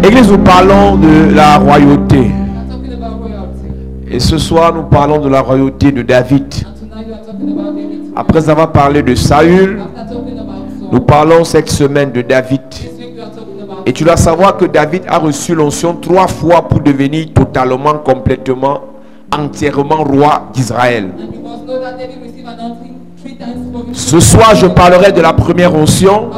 Église, nous parlons de la royauté. Et ce soir, nous parlons de la royauté de David. Après avoir parlé de Saül, nous parlons cette semaine de David. Et tu dois savoir que David a reçu l'onction 3 fois pour devenir totalement, complètement, entièrement roi d'Israël. Ce soir, je parlerai de la première onction.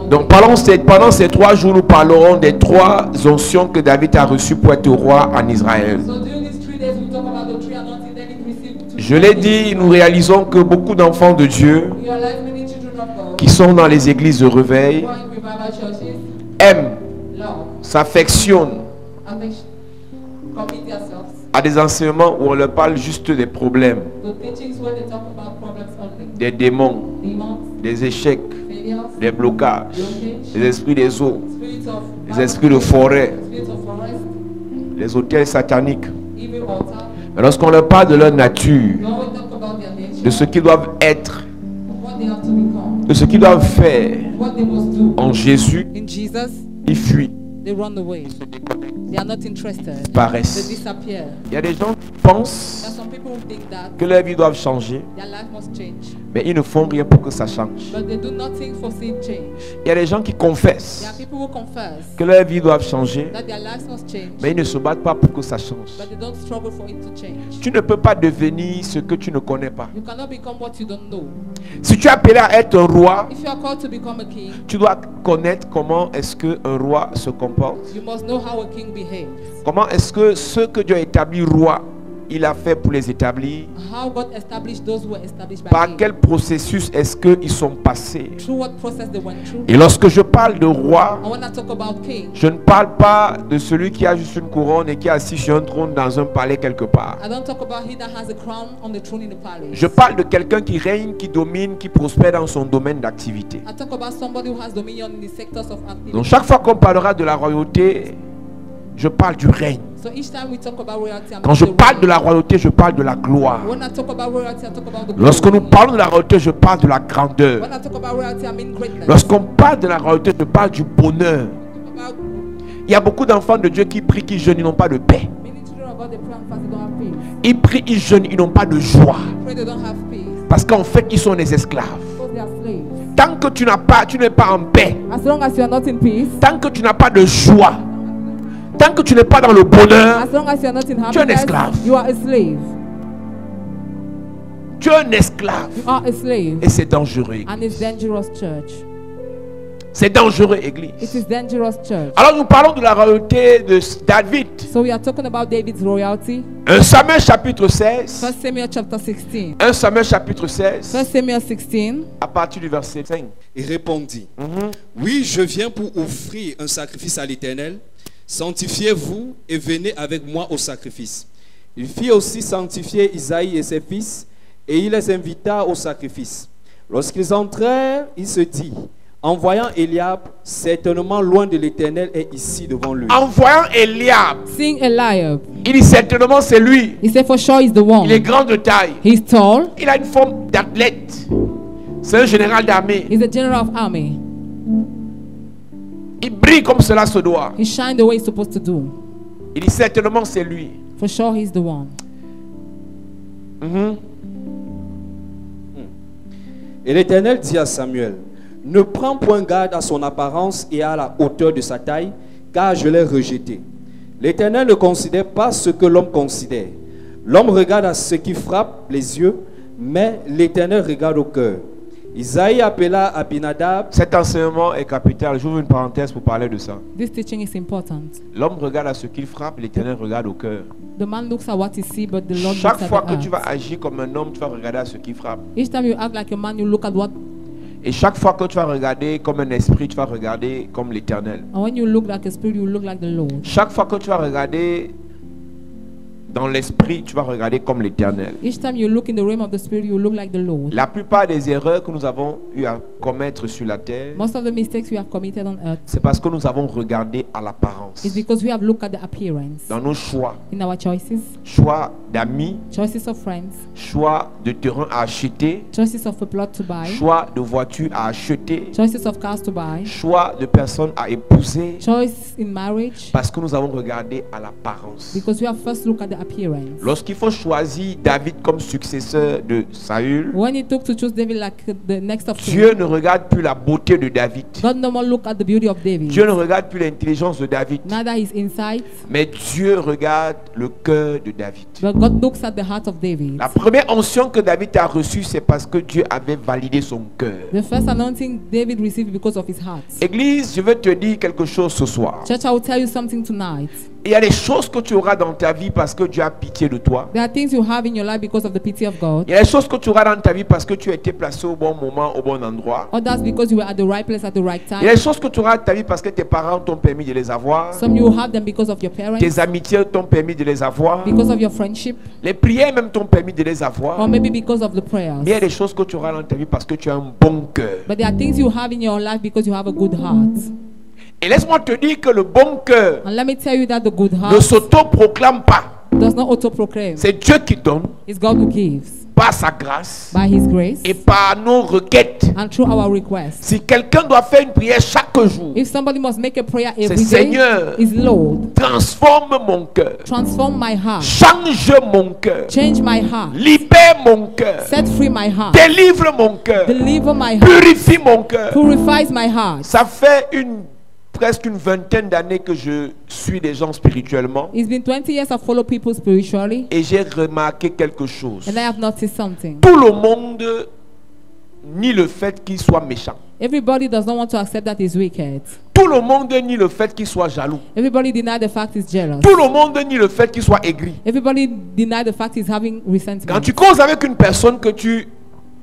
Donc pendant ces 3 jours, nous parlerons des 3 onctions que David a reçues pour être roi en Israël. Je l'ai dit, nous réalisons que beaucoup d'enfants de Dieu qui sont dans les églises de réveil aiment, s'affectionnent à des enseignements où on leur parle juste des problèmes, des démons, des échecs, des blocages, des esprits des eaux, des esprits de forêt, les hôtels sataniques. Mais lorsqu'on leur parle de leur nature, de ce qu'ils doivent être, de ce qu'ils doivent faire en Jésus, ils fuient. Ils se déconnectent. Ils paraissent. Il y a des gens qui pensent que leur vie doit changer, mais ils ne font rien pour que ça change. Il y a des gens qui confessent que leur vie doit changer, mais ils ne se battent pas pour que ça change. Tu ne peux pas devenir ce que tu ne connais pas. Si tu es appelé à être un roi, tu dois connaître comment est-ce qu'un roi se comporte. Comment est-ce que ceux que Dieu a établi roi, il a fait pour les établir? Par quel processus est-ce qu'ils sont passés? Et lorsque je parle de roi, je ne parle pas de celui qui a juste une couronne et qui est assis sur un trône dans un palais quelque part. Je parle de quelqu'un qui règne, qui domine, qui prospère dans son domaine d'activité. Donc chaque fois qu'on parlera de la royauté, je parle du règne. Quand je parle de la royauté, je parle de la gloire. Lorsque nous parlons de la royauté, je parle de la grandeur. Lorsqu'on parle de la royauté, je parle du bonheur. Il y a beaucoup d'enfants de Dieu qui prient, qui jeûnent, ils n'ont pas de paix. Ils prient, ils jeûnent, ils n'ont pas de joie. Parce qu'en fait, ils sont des esclaves. Tant que tu n'es pas en paix, tant que tu n'as pas de joie, tant que tu n'es pas dans le bonheur, tu es un esclave. Tu es un esclave. Et c'est dangereux. C'est dangereux, Église. Alors nous parlons de la royauté de David. 1 Samuel chapitre 16. 1 Samuel chapitre 16. À partir du verset 5. Il répondit, oui, je viens pour offrir un sacrifice à l'Éternel. Sanctifiez-vous et venez avec moi au sacrifice. Il fit aussi sanctifier Isaïe et ses fils, et il les invita au sacrifice. Lorsqu'ils entrèrent, il se dit, en voyant Eliab, certainement loin de l'Éternel est ici devant lui. En voyant Eliab, il dit certainement c'est lui. He said for sure he's the one. Il est grand de taille. He's tall. Il a une forme d'athlète. C'est un général d'armée. He's a general of army. Il brille comme cela se doit. He shine the way he's supposed to do. Il dit certainement c'est lui. For sure he's the one. Et l'Éternel dit à Samuel, ne prends point garde à son apparence et à la hauteur de sa taille, car je l'ai rejeté. L'Éternel ne considère pas ce que l'homme considère. L'homme regarde à ce qui frappe les yeux, mais l'Éternel regarde au cœur. Isaïe appela Abinadab. Cet enseignement est capital. J'ouvre une parenthèse pour parler de ça. This teaching is important. L'homme regarde à ce qu'il frappe, l'Éternel regarde au cœur. The man looks at what he sees, but the Lord looks Chaque at fois the que heart. tu vas agir comme un homme, tu vas regarder à ce qui frappe. Each time you act like a man, you look at what. Et chaque fois que tu vas regarder comme un esprit, tu vas regarder comme l'Éternel. And when you look like a spirit, you look like the Lord. Chaque fois que tu vas regarder dans l'esprit, tu vas regarder comme l'Éternel. Each time you look in the realm of the spirit, you look like the Lord. La plupart des erreurs que nous avons eu à commettre sur la terre, Most of the mistakes we have committed on earth c'est parce que nous avons regardé à l'apparence. is because we have looked at the appearance Dans nos choix, in our choices, choix d'amis, choices of friends, choix de terrain à acheter, choices of a plot to buy, choix de voiture à acheter, choices of cars to buy, choix de personnes à épouser, choice in marriage, parce que nous avons regardé à l'apparence. because we have first look at the appearance. Lorsqu'il faut choisir David comme successeur de Saül, When he took to choose David like the next of kin, Dieu ne regarde plus la beauté de David. God no more look at the beauty of David, Dieu ne regarde plus l'intelligence de David, neither his insight, mais Dieu regarde le cœur de David. but God looks at the heart of David. La première onction que David a reçue, c'est parce que Dieu avait validé son cœur. The first anointing David received because of his heart. Église, je veux te dire quelque chose ce soir. Church, I will tell you something tonight. Il y a des choses que tu auras dans ta vie parce que Dieu a pitié de toi. There are things you have in your life because of the pity of God. Il y a des choses que tu auras dans ta vie parce que tu as été placé au bon moment, au bon endroit. Others because you were at the right place at the right Il y a time. des choses que tu auras dans ta vie parce que tes parents t'ont permis de les avoir. Some you have them because of your parents, Tes amitiés t'ont permis de les avoir. because of your friendship, Les prières même t'ont permis de les or avoir. maybe because of the prayers. Mais il y a des choses que tu auras dans ta vie parce que tu as un bon cœur. But there are things you have in your life because you have a good heart. Et laisse-moi te dire que le bon cœur And let me tell you that the good ne heart s'auto-proclame pas. does not auto-proclaim. C'est Dieu qui donne It's God who gives par sa grâce by His grace et par nos requêtes. and through our requests. Si quelqu'un doit faire une prière chaque jour, If somebody must make a prayer every day, Seigneur, is Lord, transforme mon cœur, transform my heart, change mon cœur, change my heart, libère mon cœur, set free my heart, délivre mon cœur, deliver my heart, purifie mon cœur. purifies my heart. Ça fait presque une vingtaine d'années que je suis des gens spirituellement It's been 20 years I follow people spiritually, et j'ai remarqué quelque chose. and I have noticed something. Tout le monde nie le fait qu'il soit méchant. Everybody does not want to accept that he's wicked. Tout le monde nie le fait qu'il soit jaloux. Everybody deny the fact he's jealous. Tout le monde nie le fait qu'il soit aigri. Everybody deny the fact he's having Quand resentment. tu causes avec une personne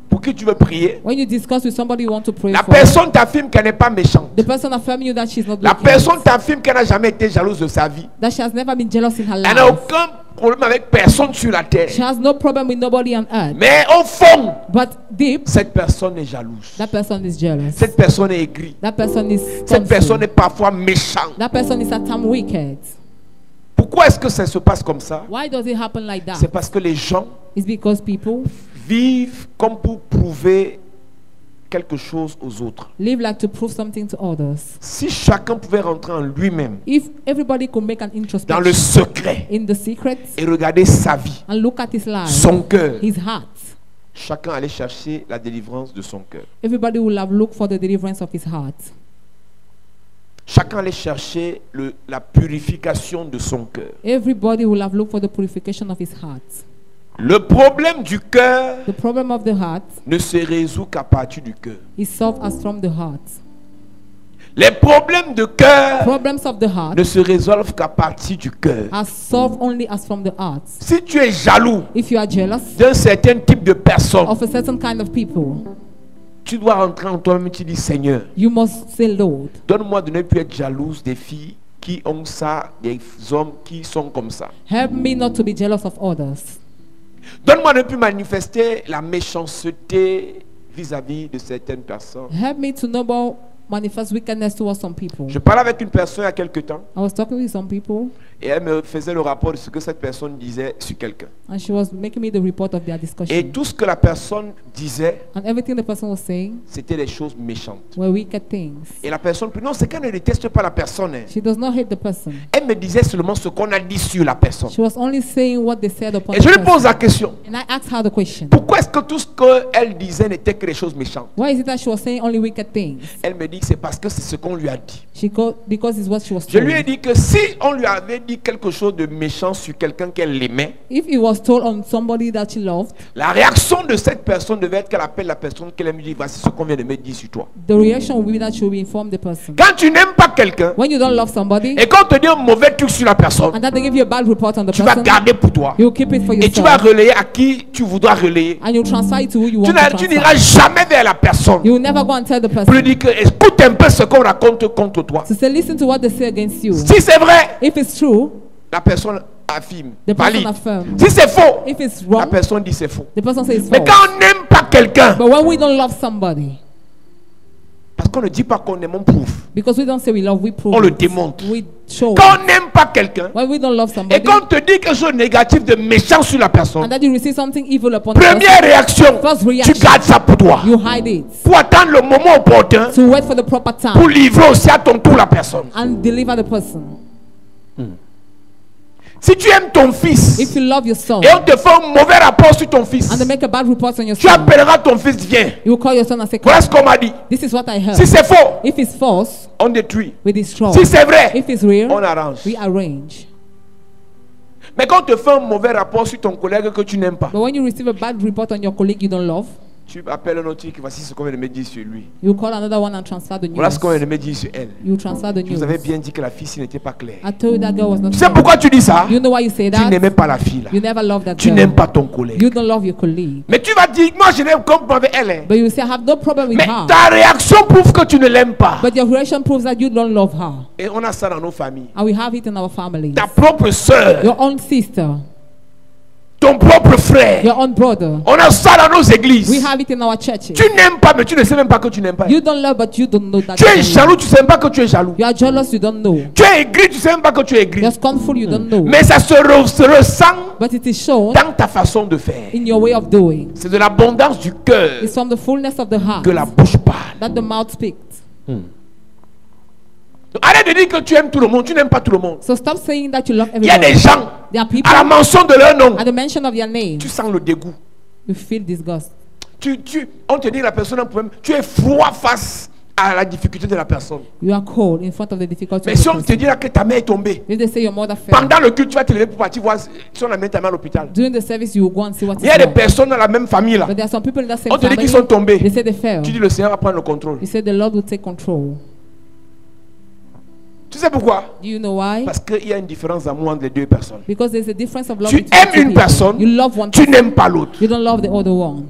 pour qui tu veux prier, When you discuss with somebody you want to pray la for, personne t'affirme qu'elle n'est pas méchante. the person affirms you that she's not La wicked, personne t'affirme qu'elle n'a jamais été jalouse de sa vie. that she has never been jealous in her Elle n'a life. aucun problème avec personne sur la terre. She has no problem with nobody on earth. Mais au fond, But deep, cette personne est jalouse. that person is jealous. Cette personne est aigrie. That person is Cette personne scornful. est parfois méchante. That person is at times wicked. Pourquoi est-ce que ça se passe comme ça? Why does it happen like C'est that? parce que les gens It's because people vivent comme pour prouver quelque chose aux autres. live like to prove something to others. Si chacun pouvait rentrer en lui-même, If everybody could make an dans le introspection secret, in the secret et regarder sa vie, and look at his life, son cœur, his heart, chacun allait chercher la délivrance de son cœur. everybody will have looked for the deliverance of his heart. Chacun allait chercher la purification de son cœur. Everybody will have looked for the purification of his heart. Le problème du cœur The problem of the heart ne se résout qu'à partir du cœur. is solved as from the heart. Les problèmes de cœur Problems of the heart ne se résolvent qu'à partir du cœur. are solved only as from the heart. Si tu es jaloux If you are jealous d'un certain type de personne, of a certain kind of people, tu dois rentrer en toi-même et tu dis, Seigneur, you must say, Lord, donne-moi de ne plus être jalouse des filles qui ont ça, des hommes qui sont comme ça. help me not to be jealous of others. Donne-moi de ne plus manifester la méchanceté vis-à-vis de certaines personnes. Help me to no more manifest wickedness towards some people. Je parlais avec une personne il y a quelque temps I was talking with some people, et elle me faisait le rapport de ce que cette personne disait sur quelqu'un. and she was making me the report of their Et discussion. tout ce que la personne disait, And everything the person was saying c'était des choses méchantes. were wicked things. Et la personne, non, c'est qu'elle ne déteste pas la personne. Hein. She does not hate the person. Elle me disait seulement ce qu'on a dit sur la personne. She was only saying what they said upon Et the je lui pose person. la question. And I asked her the question. Pourquoi est-ce que tout ce qu'elle disait n'était que des choses méchantes? Why is it that she was saying only wicked things? Elle me dit que c'est parce que c'est ce qu'on lui a dit. Because it's what she was Je lui ai told. dit que si on lui avait dit quelque chose de méchant sur quelqu'un qu'elle aimait, If it was told on somebody that she loved, la réaction de cette personne devait être qu'elle appelle la personne qu'elle aime et dit voici ce qu'on vient de me dire sur toi. the reaction will be that she will inform the person. Quand tu n'aimes pas quelqu'un When you don't love somebody, et quand on te dit un mauvais truc sur la personne, and that they give you a bad report on the tu vas person, garder pour toi. you keep it for Et tu vas yourself. relayer à qui tu voudras relayer. And you transfer it to who you Tu want to tu n'iras transfer. jamais vers la personne You will never go and tell the pour lui person dire que écoute un peu ce qu'on raconte contre toi. to say, listen to what they say against you. Si c'est vrai, If it's true, la personne affirme, the person valide. affirms. Si c'est faux, If it's la wrong, personne dit c'est faux. the person says it's Mais false. quand on n'aime pas quelqu'un, But when we don't love somebody, Parce qu'on ne dit pas qu'on aime, on prouve. Because we don't say we love, we prove On le it. démontre. We show Quand it. on n'aime pas quelqu'un, When we don't love et somebody, quand on te dit quelque chose de négatif, de méchant sur la personne, and that you receive something evil upon the première réaction, First tu reaction. gardes ça pour toi. person, you hide it. Pour attendre le moment opportun, To wait for the proper pour time livrer aussi à ton tour la personne. and deliver the person. Si tu aimes ton fils, If you love your son et on te fait un mauvais rapport sur ton fils, and they make a bad report on your tu son, appelleras ton fils, viens. you will call your son and say, Voilà ce qu'on m'a dit. this is what I heard. Si c'est faux, If it's false, on détruit. we destroy. Si c'est vrai, If it's real, on arrange. we arrange. Mais quand on te fait un mauvais rapport sur ton collègue que tu n'aimes pas, But when you receive a bad report on your colleague you don't love, tu appelles un autre qui voici ce qu'on vient de me dire sur lui. you call another one and transfer the Voilà news. ce qu'on vient de me dire sur elle. You transfer the Je vous avais news. bien dit que la fille n'était pas claire. I told you that girl was not Tu sais clear. pourquoi tu dis ça? You know why you say Tu that? n'aimais pas la fille là. You never loved that Tu girl. n'aimes pas ton collègue. You don't love your colleague. Mais tu vas dire, moi je n'aime comme avec elle. Hein. But you say, I have no problem with Mais her. ta réaction prouve que tu ne l'aimes pas. But your reaction proves that you don't love her. Et on a ça dans nos familles. And we have it in our families. Ta propre soeur, Your own sister, ton propre frère. your own brother. On a ça dans nos églises. We have it in our churches. Tu n'aimes pas, mais tu ne sais même pas que tu n'aimes pas. You don't love, but you don't know that. Tu you es don't jaloux, love. tu ne sais même pas que tu es jaloux. You are jealous, you don't know. Tu es aigri, tu ne sais même pas que tu es aigri. You're scornful, you don't know. Mais ça se ressent But it is shown dans ta façon de faire. in your way of doing. C'est de l'abondance du cœur It's from the fullness of the heart que la bouche parle. that the mouth speaks. Donc, arrête de dire que tu aimes tout le monde, tu n'aimes pas tout le monde. So stop saying that you love Il y a des everybody. gens, There are people, à la mention de leur nom, at the mention of your name, tu sens le dégoût. you feel disgust. On te dit que la personne a un problème, tu es froid face à la difficulté de la personne. You are cold in front of the difficulty Mais of si the on te person. dit là que ta mère est tombée, If they say your mother fell, pendant le culte, tu vas te lever pour partir voir si on amène ta mère à l'hôpital. during the service you will go and see what Il y is a des wrong. personnes dans la même famille là. But there are some people in that same On te dit family, qu'ils sont tombés. they say they fell. Tu dis le Seigneur va prendre le contrôle. You say the Lord will take control. Tu sais pourquoi? Do you know why? Parce qu'il y a une différence d'amour entre les deux personnes. Because there's a difference of love Tu between aimes two une people. personne, You love one tu person. n'aimes pas l'autre. You don't love the other one.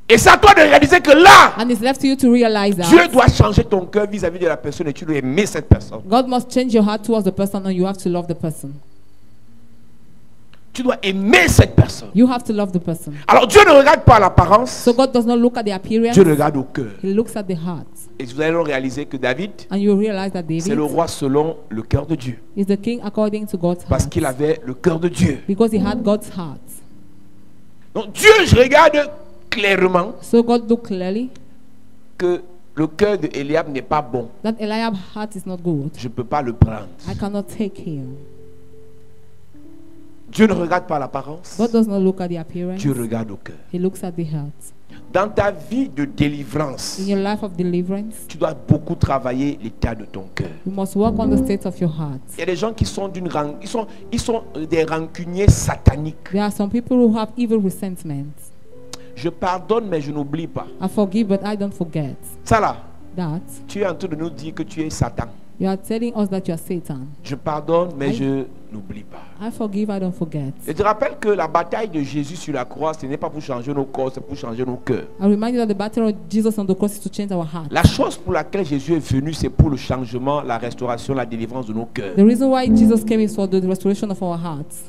Et c'est à toi de réaliser que là, And it's left to you to realize Dieu that doit changer ton cœur vis-à-vis de la personne et tu dois aimer cette personne. God must change your heart towards the person and you have to love the person. Tu dois aimer cette personne. You have to love the person. Alors Dieu ne regarde pas l'apparence, So God does not look at the appearance. Dieu regarde au cœur. He looks at the heart. Et vous allez réaliser que David, And you realize that c'est le David roi selon le cœur de Dieu. is the king according to God's Parce heart. qu'il avait le cœur de Dieu. Because he had God's heart. Donc Dieu, je regarde clairement So God looked clearly que le cœur de Eliab n'est pas bon. that Eliab's heart is not good. Je ne peux pas le prendre. I cannot take him. Dieu ne regarde pas l'apparence. God does not look at the appearance. Dieu regarde au cœur. He looks at the heart. Dans ta vie de délivrance, In your life of deliverance, tu dois beaucoup travailler l'état de ton cœur. you must work on the state of your heart. Il y a des gens qui sont ils sont des rancuniers sataniques. There are some people who have evil resentment. Je pardonne mais je n'oublie pas. I forgive, but I don't forget. Ça là, That tu es en train de nous dire que tu es Satan. you are telling us that you are Satan. Je pardonne mais I- je n'oublie pas. I forgive, I don't forget. Je te rappelle que la bataille de Jésus sur la croix, ce n'est pas pour changer nos corps, c'est pour changer nos cœurs. I remind you that the battle of Jesus on the cross is to change our heart. La chose pour laquelle Jésus est venu, c'est pour le changement, la restauration, la délivrance de nos cœurs. The reason why Jesus came is for the restoration of our hearts.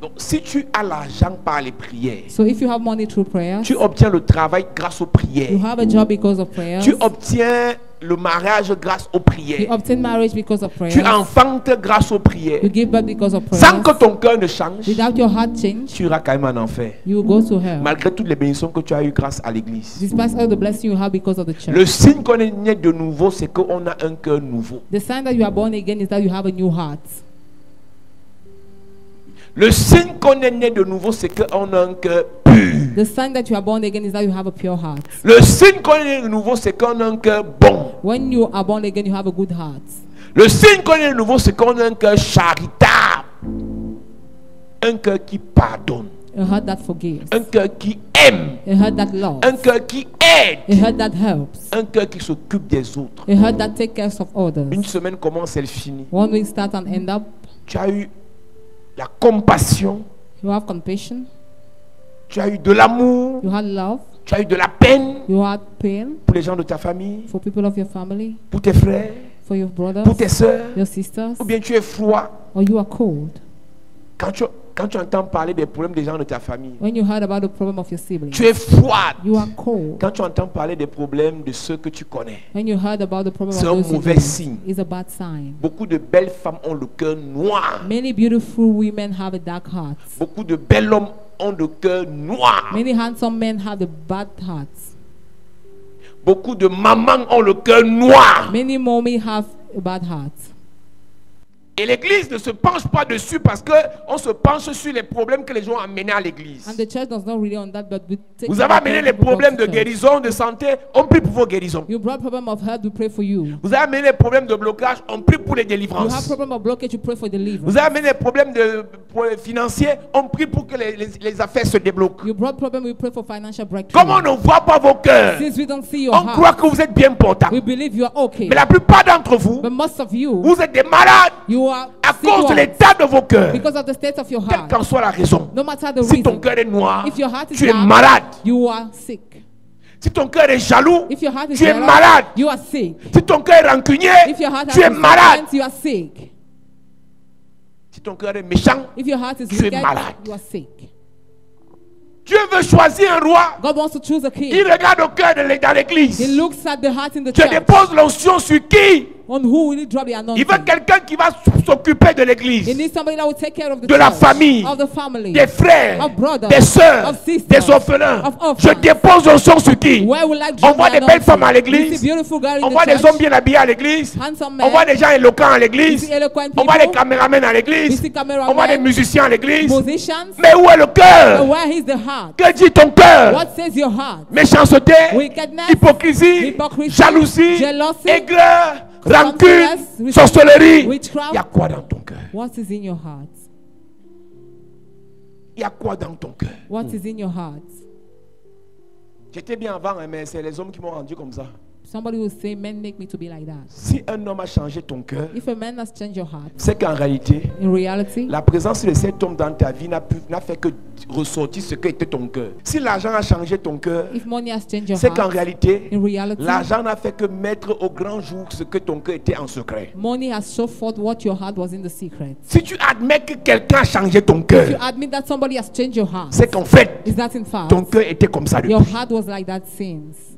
Donc, si tu as l'argent par les prières, So if you have money through prayer, tu obtiens le travail grâce aux you prières. have a job because of prayers, Tu obtiens le mariage grâce aux you prières. obtain marriage because of Tu prayers, enfantes grâce aux prières. you give birth because of Sans que prayers. ton cœur ne change, Without your heart change, tu iras quand même en enfer. you will go to hell. Malgré toutes les bénédictions que tu as eues grâce à l'église. Despite all the blessing you have because of the Le church. signe qu'on est né de nouveau, c'est qu'on a un cœur nouveau. The sign that you are born again is that you have a new heart. Le signe qu'on est né de nouveau, c'est qu'on a un cœur pur. The sign that you are born again is that you have a pure heart. Le signe qu'on est né de nouveau, c'est qu'on a un cœur bon. When you are born again, you have a good heart. Le signe qu'on est de nouveau, c'est qu'on a un cœur charitable. Un cœur qui pardonne. A heart that forgives. Un cœur qui aime. A heart that loves. Un cœur qui aide. A heart that helps. Un cœur qui s'occupe des autres. A heart that takes care of others. Une semaine commence, elle finit. One week start and end up. Tu as eu la compassion. You have compassion. Tu as eu de l'amour. You had love. Tu as eu de la peine You had pain pour les gens de ta famille, for people of your family, pour tes frères, for your brothers, pour tes soeurs. your sisters, Ou bien tu es froid. or you are cold. Quand Quand tu entends parler des problèmes des gens de ta famille, When you heard about the problem of your siblings, tu es froide. you are cold. Quand tu entends parler des problèmes de ceux que tu connais, When you heard about the problem c'est of un those you mauvais know, signe. is a bad sign. Beaucoup de belles femmes ont le cœur noir. Many beautiful women have a dark heart. Beaucoup de bels hommes ont le cœur noir. Many handsome men have the bad hearts. Beaucoup de mamans ont le cœur noir. Many mommy have a bad heart. Et l'église ne se penche pas dessus parce qu'on se penche sur les problèmes que les gens ont amenés à l'église. And the church does not really on that, but we take Vous avez amené les problèmes de guérison, de santé, on prie pour vos guérisons. You brought problem of health, we pray for you. Vous avez amené les problèmes de blocage, on prie pour les You have délivrances. problem of blockage, you pray for deliverance. Vous avez amené les problèmes financiers, on prie pour que les affaires se débloquent. You brought problem, we pray for financial breakthrough. Comme on ne voit pas vos cœurs, Since we don't see your on heart, croit que vous êtes bien portants. we believe you are okay. Mais la plupart d'entre vous, But most of you, vous êtes des malades you are à sick cause de ones l'état de vos cœurs. because of the state of your Quelle heart. qu'en soit la raison. No matter the Si ton reason, cœur est noir, if your heart is tu es dark, malade. you are sick. Si ton cœur est jaloux, If your heart is tu es jealous, malade. you are sick. Si ton cœur est rancunier, If your heart tu es has malade. resentment, you are sick. Si ton cœur est méchant, If your heart is tu es wicked, malade. you are sick. Dieu veut choisir un roi. God wants to choose a king. Il regarde au cœur dans He l'église. looks at the heart in the Tu church. déposes l'onction sur qui? On who will he drop the Il anointing? veut quelqu'un qui va s'occuper de He l'église, needs somebody that will take care of the de la church, famille, of the family, des frères, of brothers, des sœurs, of sisters, des orphelins. of orphans. Je dépose l'onction sur qui? Where will I On drop voit the des belles femmes à anointing? You l'église. see beautiful girls in On the voit des church, hommes bien habillés à l'église. handsome On voit men, des gens éloquents à you l'église. see eloquent On voit des people, caméramens à you l'église. see On voit des cameramen, musiciens à l'église. musicians. Mais où est le But cœur? where is the heart? Que dit ton cœur? What says your heart? Méchanceté, Wickedness, hypocrisie, hypocrisy, jalousie, jealousy, aigreur, rancune, drunkenness, sorcellerie. witchcraft. Il y a quoi dans ton cœur? What is in your heart? Il y a quoi dans ton cœur? What is in your heart? J'étais bien avant, hein, mais c'est les hommes qui m'ont rendu comme ça. Somebody will say, men make me to be like that. Si un homme a changé ton cœur, If a man has changed your heart, c'est qu'en réalité, in reality, la présence de cet homme dans ta vie n'a fait que ressortir ce qu'était ton cœur. Si l'argent a changé ton cœur, if money has changed your c'est qu'en heart, réalité, in reality, l'argent n'a fait que mettre au grand jour ce que ton cœur était en secret. money has shown forth what your heart was in the secret. Si tu admets que quelqu'un a changé ton If you cœur, admit that somebody has changed your heart, c'est qu'en fait, is that in fact, ton cœur était comme ça your depuis. heart was like that since?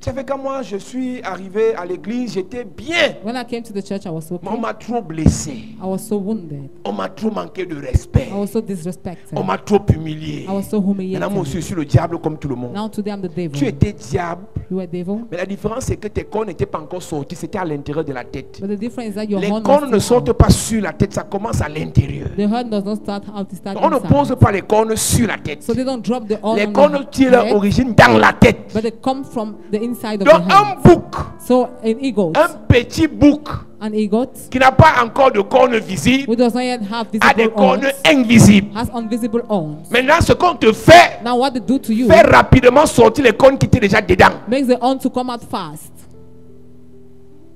Tu savez, quand moi je suis arrivé à l'église, j'étais bien. When I came to the church, I was so Mais on m'a trop blessé. I was so wounded. On m'a trop manqué de respect. I was so disrespected. On m'a trop humilié. I was so Maintenant, moi aussi, je humiliated. suis le diable comme tout le monde. Now today I'm the devil. Tu étais diable, You were devil. mais la différence c'est que tes cornes n'étaient pas encore sortis, c'était à l'intérieur de la tête. But the difference is that your Les horn cornes ne was still sortent out. pas sur la tête, ça commence à l'intérieur. The horn does not start out, it starts On ne pose inside. pas les cornes sur la tête. So they don't drop the horn Les on cornes the tirent leur head, origine dans la tête. but they come from the inside of Donc the un head. bouc, So an eagle, un petit bouc an eagle, qui n'a pas encore de cornes visibles, who does not yet have a des visible cornes horns, invisibles. has invisible horns. Maintenant, ce qu'on te fait, Now what they do to you fait rapidement sortir les cornes qui étaient déjà dedans. makes the horn to come out fast.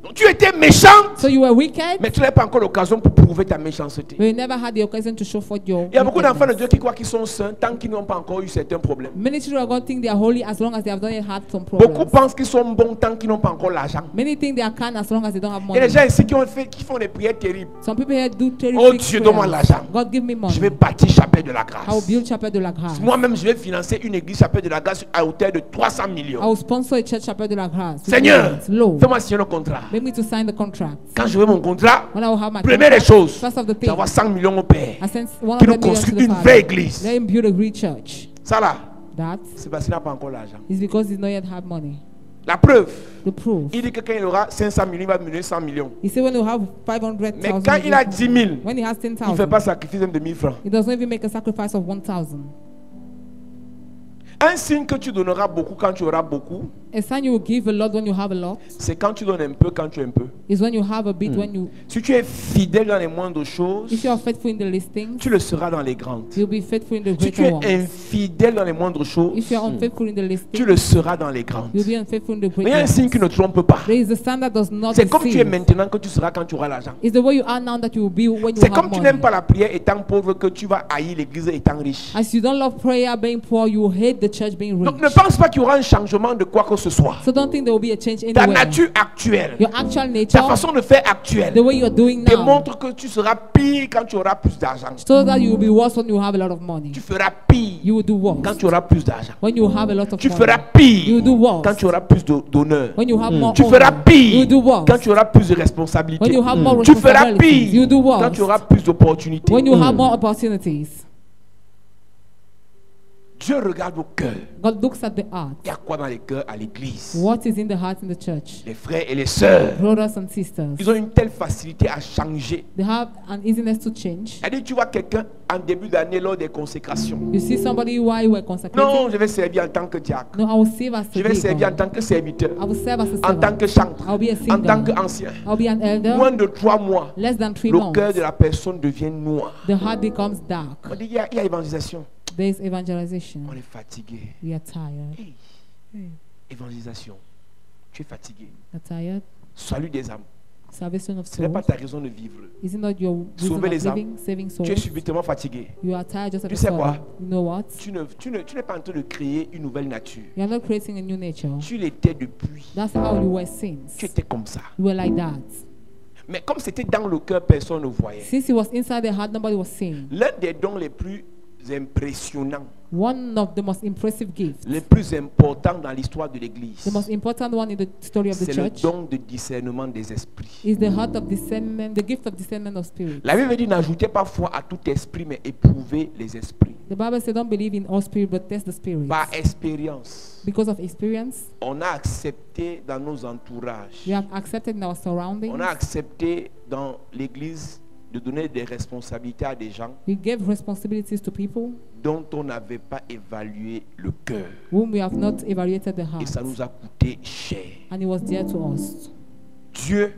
Donc, tu étais méchante, So you were wicked, mais tu n'avais pas encore l'occasion pour prouver ta méchanceté. but you never had the occasion to show forth your Il y a beaucoup d'enfants de wickedness. Dieu qui croient qu'ils sont saints tant qu'ils n'ont pas encore eu certains problèmes. Many children are going to think they are holy as long as they have not yet had some Beaucoup problems. pensent qu'ils sont bons tant qu'ils n'ont pas encore l'argent. Many think they are kind as long as they don't have Il y a money. des gens ici qui font des prières terribles. Some people here do Oh terrific Dieu, donne-moi prayers. l'argent. God give me money. Je vais bâtir chapelle de la I will grâce. build chapel de la grâce. Moi-même, je vais financer une église chapelle de la grâce à hauteur de 300 I millions. will sponsor a church chapel de la grâce. with Seigneur, millions. Lord, fais-moi signer le contrat. make me to sign the contract. Quand je veux mon contrat, When I will have my première des contract, choses, first of the je vais things, avoir 100 millions au Père I send 100 qui nous million to construit the une Father. vraie église. Let him build a great church. Ça là, That c'est parce qu'il n'a pas encore l'argent. is because he not yet have money. La preuve, The proof. il dit que quand il aura 500 millions, il va me donner 100 millions. He said when you have Mais 500,000, quand il a 10 000, when he has il ne fait 10,000, pas sacrifice même de 1000 francs. he does not even make a sacrifice of 1,000. Un signe que tu donneras beaucoup quand tu auras beaucoup, A sign you will give a lot when you have a lot c'est quand tu donnes un peu quand tu as un peu. is when you have a bit, when you, Si tu es fidèle dans les moindres choses, if you are faithful in the listings, tu le seras dans les grandes. you'll be faithful in the Si tu greater es ones. infidèle dans les moindres choses, If you are unfaithful in the tu listings, le seras dans les grandes. you'll be unfaithful in the Mais il y a un greater signe qui ones. ne trompe pas. There is a sign that does not C'est comme tu es deceive. maintenant que tu seras quand tu auras l'argent. It's the way you are now that you will be when you C'est have comme tu money. n'aimes pas la prière étant pauvre que tu vas haïr l'église étant riche. As you don't love prayer being poor, you will hate the church being Donc rich. ne pense pas qu'il y aura un changement de quoi que ce soit. So don't think there will be a change Ta anywhere. nature actuelle, Your actual ta nature, façon de faire the actuelle, way you're doing now, démontre que tu seras pire quand tu auras plus d'argent. so that you will be worse when you have a lot of money. Tu feras pire You will do quand worse tu auras plus d'argent. when you have a lot of Tu money. feras You pire will do worse quand tu auras plus d'honneur. when you have more Tu feras honor. You will pire do worse quand tu auras plus de when responsabilités. you have more Tu feras responsibilities. You will do pire quand tu auras worse plus d'opportunités. when you have more opportunities. Dieu regarde au cœur. God looks at the heart. Il y a quoi dans les cœurs à l'église? What is in the heart in the church? Les frères et les sœurs, Brothers and sisters, ils ont une telle facilité à changer. they have an easiness to change. C'est-à-dire, tu vois quelqu'un en début d'année lors des consécrations. You see somebody while you were consecrating. Non, je vais servir en tant que diacre. No, I will serve as Je a vais servir en deacon. tant que serviteur, I will serve as a en tant que servant. chantre, I'll be a en tant singer. qu'ancien. I'll be an elder. Moins de 3 mois, Less than 3 le months, cœur de la personne devient noir. the heart becomes dark. On dit, il y a évangélisation. There is evangelization. On est fatigué. We are tired. Hey, évangélisation. Tu es fatigué. Are tired. Salut des âmes. Salvation of Ce n'est souls. pas ta raison de vivre. Is it not your reason Sauver of les âmes. living, saving souls? Tu es subitement fatigué. You are tired just at Tu the sais thought. quoi? You know what? Tu n'es pas en train de créer une nouvelle nature. You are not creating a new nature. Tu l'étais depuis. That's how you were since. Tu étais comme ça. You were like that. Mais comme c'était dans le cœur, personne ne voyait. Since it was inside the heart, nobody was seeing. L'un des dons les plus impressionnants, One of the most impressive gifts, les plus importants dans l'histoire de l'Église, the most important one in the story of the c'est le church, don de discernement des esprits. is the heart of discernment, the gift of discernment of spirit. La Bible dit n'ajoutez pas foi à tout esprit, mais éprouvez les esprits. The Bible says, don't believe in all spirit, but test the spirit. Par expérience, Because of experience, on a accepté dans nos entourages, we have accepted in our surroundings. on a accepté dans l'Église de donner des responsabilités à des gens We gave responsibilities to people dont on n'avait pas évalué le cœur. whom we have not evaluated the Et heart. ça nous a coûté cher. And it was dear to us. Dieu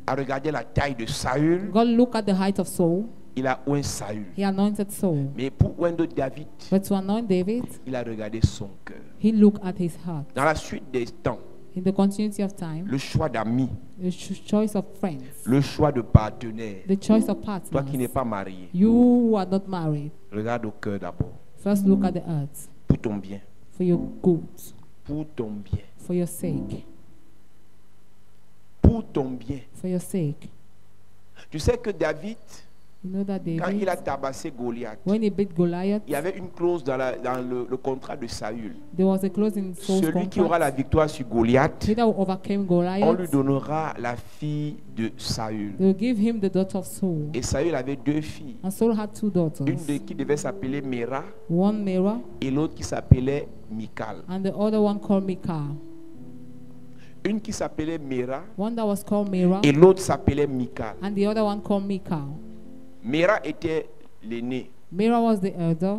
a regardé la taille de Saül, God looked at the height of Saul. il a oint Saül. He anointed Saul. Mais pour oindre David, But to anoint David, il a regardé son cœur. he looked at his heart. Dans la suite des temps, In the continuity of time, le choix d'amis, the choice of friends, le choix de partenaires, the choice of toi qui n'es partners. pas marié, You who are not married, regarde au cœur d'abord. first look at the earth Pour ton bien, for your good, pour ton bien, for your sake, pour ton bien. for your sake. Tu sais que David, You know that quand il a David, tabassé Goliath, when he beat Goliath, il y avait une clause dans le contrat de Saül. there was a clause in Saul's Celui qui aura la contract. victoire sur Goliath, He that overcame on lui Goliath, donnera la fille de Saül. they will give him the daughter of Saul. Et Saül avait 2 filles. And Saul had 2 daughters. Une qui devait s'appeler Mera One Mera et l'autre qui s'appelait Michal. and the other one called Michal. Une qui s'appelait Mera One that was called Mera et l'autre s'appelait Michal. and the other one called Michal. Mera était l'aînée. Mera was the elder.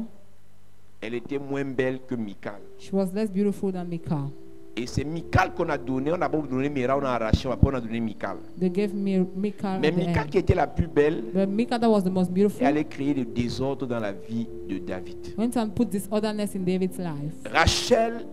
Elle était moins belle que Michal. She was less beautiful than Michal. Et c'est Michal qu'on a donné. On n'a pas donné Mera, on a arraché, après on a donné Michal. They gave Michal Mais at the Michal end. qui était la plus belle, But Michal that was the most elle beautiful allait créer le désordre dans la vie de David. went and put this otherness in David's life. Rachel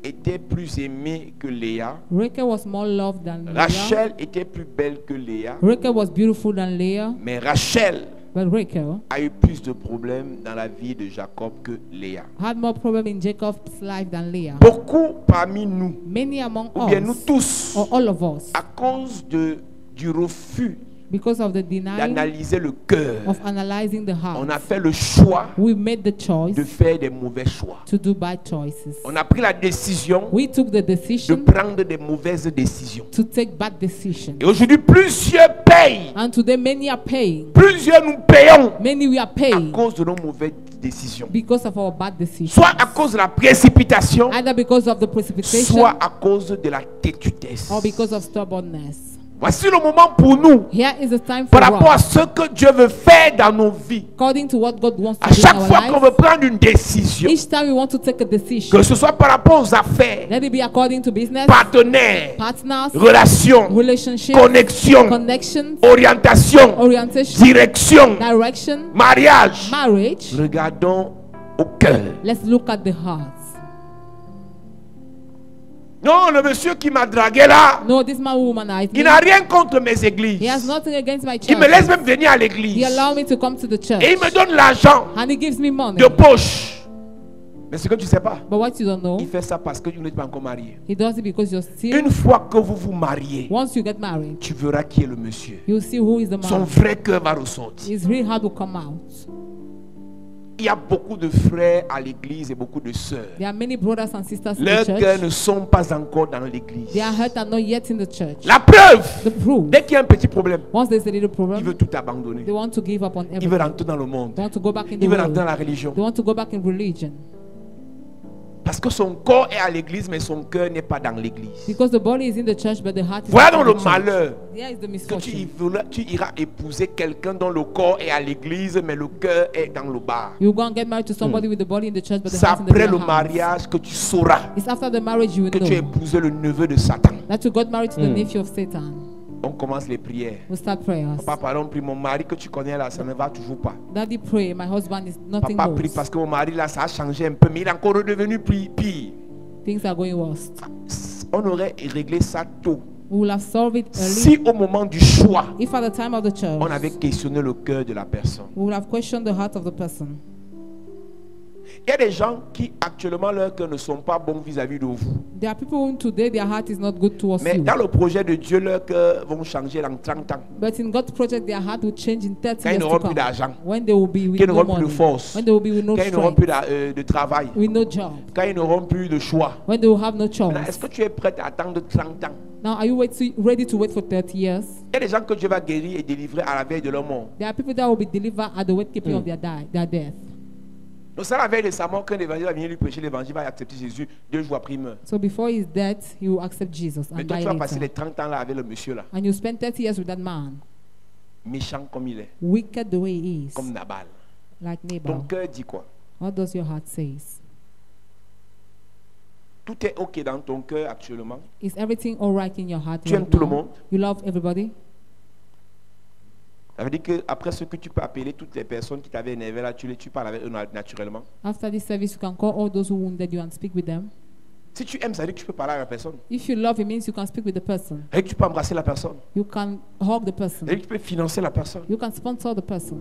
était plus aimée que Léa. Rachel was more loved than Leah. Rachel était plus belle que Léa. Rachel was beautiful than Leah. Mais Rachel But Rachel a eu plus de problèmes dans la vie de Jacob que Léa. had more problem in Jacob's life than Leah. Beaucoup parmi nous, Many among ou bien nous us, tous, or all of us, à cause du refus because of the denying d'analyser le cœur, of analyzing the on heart, a fait le choix we made the choice de faire des mauvais choix. to do bad choices. On a pris la décision We took the de decision prendre des mauvaises décisions. to take bad decisions. Et aujourd'hui, plusieurs payent. And today many are paying. Plusieurs nous payons Many we are à paying cause de nos mauvaises décisions. because of our bad decisions. Soit à cause de la précipitation, Either because of the precipitation soit à cause de la têtudesse. or because of stubbornness. Voici le moment pour nous, Here is the time for par rapport à us, ce que Dieu veut faire dans nos vies. according to what God wants À to do in chaque our fois qu'on life. veut prendre une décision, Each time we want to take a decision, que ce soit par rapport aux affaires, let it be according to business, partenaires, partners, relations, relationships, connexions, connections, orientation, orientation, direction, direction, mariage. marriage. Regardons au cœur. Let's look at the heart. Non, le monsieur qui m'a dragué là, No, this man womanized il me. n'a rien contre mes églises. He has nothing against my Il me church. laisse même venir à He l'église. allowed me to come to the church. Et il me donne l'argent And he gives me money de poche. Mais ce que tu ne sais pas, But what you don't know, il fait ça parce que tu n'es pas encore marié. he does it because you're still. Une fois que vous vous mariez, Once you get married, tu verras qui est le monsieur. you'll see who is the Son man. vrai cœur va ressortir. His real heart will come out. Il y a beaucoup de frères à l'église et beaucoup de sœurs. There are many brothers and sisters in Leurs the cœurs church. ne sont pas encore dans l'église. Their hearts are not yet in the church. La preuve, The proof, dès qu'il y a un petit problème, once there's a little il problem, veut tout abandonner. they want to give up on Il veut everything. rentrer dans le monde. They want to go back in the Il veut rentrer dans world. la religion. They want to go back in religion. Parce que son corps est à l'église, mais son cœur n'est pas dans l'église. Because the body is in the church, but the heart is Voilà not donc in le the church. malheur. There is the Que misfortune. tu iras épouser quelqu'un dont le corps est à l'église, mais le cœur est dans le bar. You go and get married to somebody with the body in the church, but the C'est heart in the après le real house. mariage que tu sauras It's after the marriage you will que tu as know épousé le neveu de Satan. that you got married to the nephew of Satan. On commence les prières. We'll start prayers. Papa, pardon, prie, mon mari que tu connais là, ça ne va toujours pas. Daddy, pray. My husband is nothing Papa prie moves. parce que mon mari là, ça a changé un peu, mais il est encore redevenu pire. Things are going worse. On aurait réglé ça tôt. We will have solved it early. Si au moment du choix, If at the time of the church, on avait questionné le cœur de la personne. we will have questioned the heart of the person. Il y a des gens qui actuellement leur cœur ne sont pas bons vis-à-vis de vous. There are people who today their heart is not good towards Mais you. dans le projet de Dieu, leur cœur vont changer dans 30 ans. But in God's project, their heart will change in 30 Quand ils years n'auront to plus come. d'argent, When they will be with quand ils no n'auront plus de money. force, When they will be with no quand ils n'auront plus strength. de travail, With no job. quand ils n'auront plus de choix. When they will have no Maintenant, est-ce choice. que tu es prêt à attendre 30 ans? Now, are you ready to wait for 30 years? Il y a des gens que Dieu va guérir et délivrer à la veille de leur mort. There are people that will be delivered at the wakekeeping of their death. Donc c'est à la veille de sa mort qu'un évangile va venir lui prêcher l'évangile, va accepter Jésus. 2 jours après, il meurt. So before his death, he will accept Jesus Mais and toi, die tu vas passer les later. 30 ans là avec le monsieur là. And you spend 30 years with that man, Méchant comme il est. wicked the way he is, Comme Nabal. like Ton Nabal. cœur dit quoi? What does your heart say? Tout est ok dans ton cœur actuellement. Is everything all right in your heart Tu aimes right tout le now? monde. You love everybody? Ça veut dire qu'après ce que tu peux appeler toutes les personnes qui t'avaient énervé là, tu parles avec eux naturellement. After this service, you can call all those who wounded you and speak with them. Si tu aimes, ça veut dire que tu peux parler à la personne. If you love, it means you can speak with the person. Ça veut dire que tu peux embrasser la personne. You can hug the Ça person. veut dire que tu peux financer la personne. You can sponsor the person.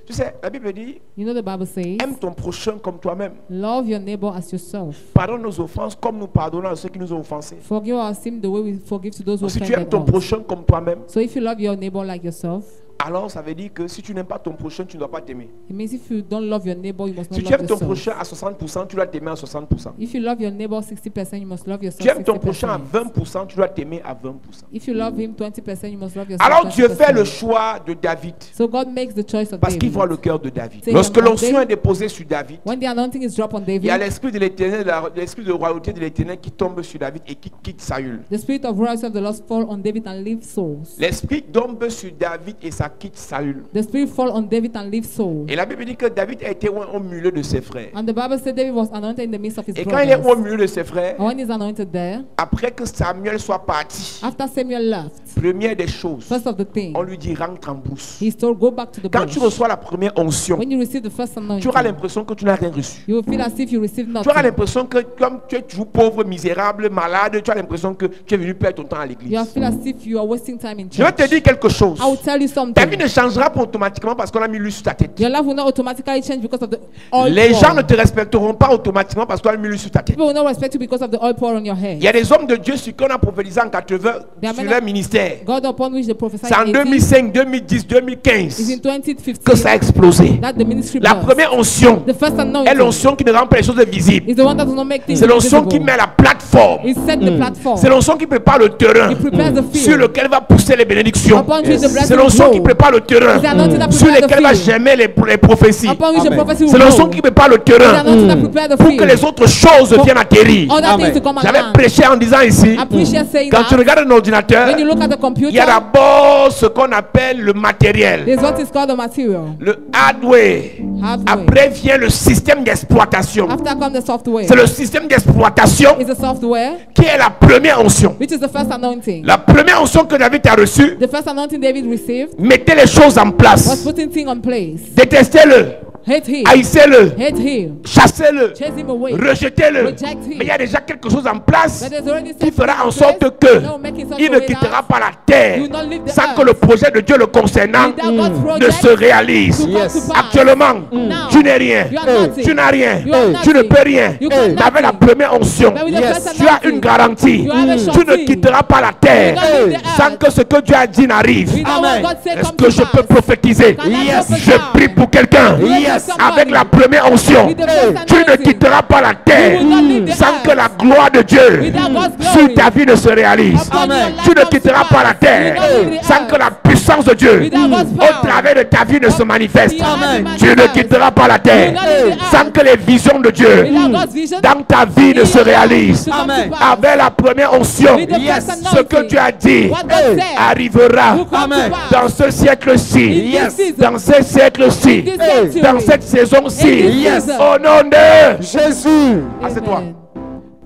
Tu sais, la Bible dit, You know the Bible says, aime ton prochain comme toi-même. love your neighbor as yourself. Pardonne nos offenses comme nous pardonnons à ceux qui nous ont offensés. Forgive our sin the way we forgive to those who Donc, si tu aimes offended ton us. prochain comme toi-même, So if you love your neighbor like yourself, alors ça veut dire que si tu n'aimes pas ton prochain, tu ne dois pas t'aimer. it means if you don't love your neighbor, you must not Si tu love aimes ton yourself. prochain à 60%, tu dois t'aimer à 60%. If you love your neighbor 60%, you must love Si yourself tu aimes ton prochain à 60%. 20%, tu dois t'aimer à 20%. If you love him 20%, you must love yourself Alors Dieu fait le 20%. choix de David So God makes the choice of parce qu'il David. voit le cœur de David. C'est Lorsque un l'onction David. est déposée sur David, When the anointing is dropped on il David, y a l'esprit de l'éternel, l'esprit de royauté de l'éternel qui tombe sur David et qui quitte Saül. the spirit of royalty of the Lord fall on David and leave souls. L'esprit tombe sur David et ça quitte Saül. The spirit fall on David and leave souls. Et la Bible dit que David a été au milieu de ses frères. And the Bible said David was anointed in the midst of his Et quand il est au brothers. milieu de ses frères, And when he's anointed there, après que Samuel soit parti, after Samuel left, première des choses, first of the thing, on lui dit rentre en brousse. he's told go back to the Quand bush. tu reçois la première onction, When you receive the first tu anointing, auras l'impression que tu n'as rien reçu. you will feel as if you received Tu auras nothing. l'impression que comme tu es toujours pauvre, misérable, malade, tu as l'impression que tu es venu perdre ton temps à You l'église. will feel as if you are wasting time in Je vais church. te dire quelque chose. I will tell you Ta vie something. ne changera pas automatiquement parce qu'on a mis l'huile sur ta tête. Your life will not automatically change because of the oil Les gens ne pour. te respecteront pas automatiquement parce qu'on a mis l'huile sur ta tête. People will not respect you because of the oil pour on your Il head. y a des hommes de Dieu sur qui on a prophétisé en 80 There are sur many- leur ministère. God upon which they prophesied C'est en in 80 2005, 2010, is in 2015 2015 que ça a explosé. that the ministry La burst. première onction The first est anointing l'onction qui ne rend pas les choses visibles. is the one that does not make things C'est l'onction qui visible. met la plateforme. It set the platform. C'est l'onction qui prépare le terrain It prepares the sur field. lequel va pousser les bénédictions. Upon which the blessing C'est l'onction grow. qui prépare le terrain It's the anointing that sur prepares the lequel va field. germer les prophéties. Upon which the Amen. prophecy will C'est l'onction grow. qui prépare le It's the terrain anointing that prepares the pour que field. les autres choses viennent atterrir. Other Amen. things to come J'avais along. prêché en disant ici, I appreciate saying quand tu that. regardes un ordinateur, When you look at the il y a computer, d'abord ce qu'on appelle le matériel, there's what is called the material. le hardware. Hardware. Après vient le système d'exploitation. After comes the software. C'est le système d'exploitation Is the software, qui est la première onction. which is the first anointing. La première onction que David a reçue, The first anointing David received mettez les choses en was place. putting things on place. Détestez-le. Hate him. haïssez-le, Hate him. chassez-le, Chase him away. rejetez-le. Reject him. Mais il y a déjà quelque chose en place But there's already qui something fera en in sorte place que that will make it such il a ne way quittera that pas la terre you will not leave the sans earth que le projet de Dieu le concernant without God's ne project se réalise. to come Yes. to pass. Actuellement, Now, tu n'es rien, you are nothing. tu n'as rien, You are tu ne nothing. peux rien. You got Mais avec la nothing. première onction, But with the Yes. first tu as anointing, une garantie. you have a Tu ne surety. quitteras pas la terre You will not leave the sans earth que ce que Dieu a dit n'arrive. without what Amen. God said Est-ce come que to je peux pass. prophétiser? Can I Yes. prophesy? Je prie pour quelqu'un. Yes. Avec la première onction, With the first tu ne anointing, quitteras pas la terre you will not leave the sans earth que la gloire de Dieu without God's sur glory ta vie ne se réalise. upon your life Tu ne comes to quitteras pas la pass. terre You will not leave the sans earth que la puissance de Dieu without God's au power travers de ta vie ne se manifeste. your life Amen. be Tu ne manifest. quitteras pas la terre You will not leave the sans earth que les visions de Dieu without God's vision dans ta vie ne in se your life réalisent. to come to Amen. pass. Avec la première onction, With the Yes. first ce que anointing, tu as dit what God said arrivera will come Amen. to pass. dans ce siècle-ci, In this Yes. season, dans ce siècle-ci, in this century, dans cette saison-ci, in this Yes. season. au nom de Jésus. Assieds-toi. Amen.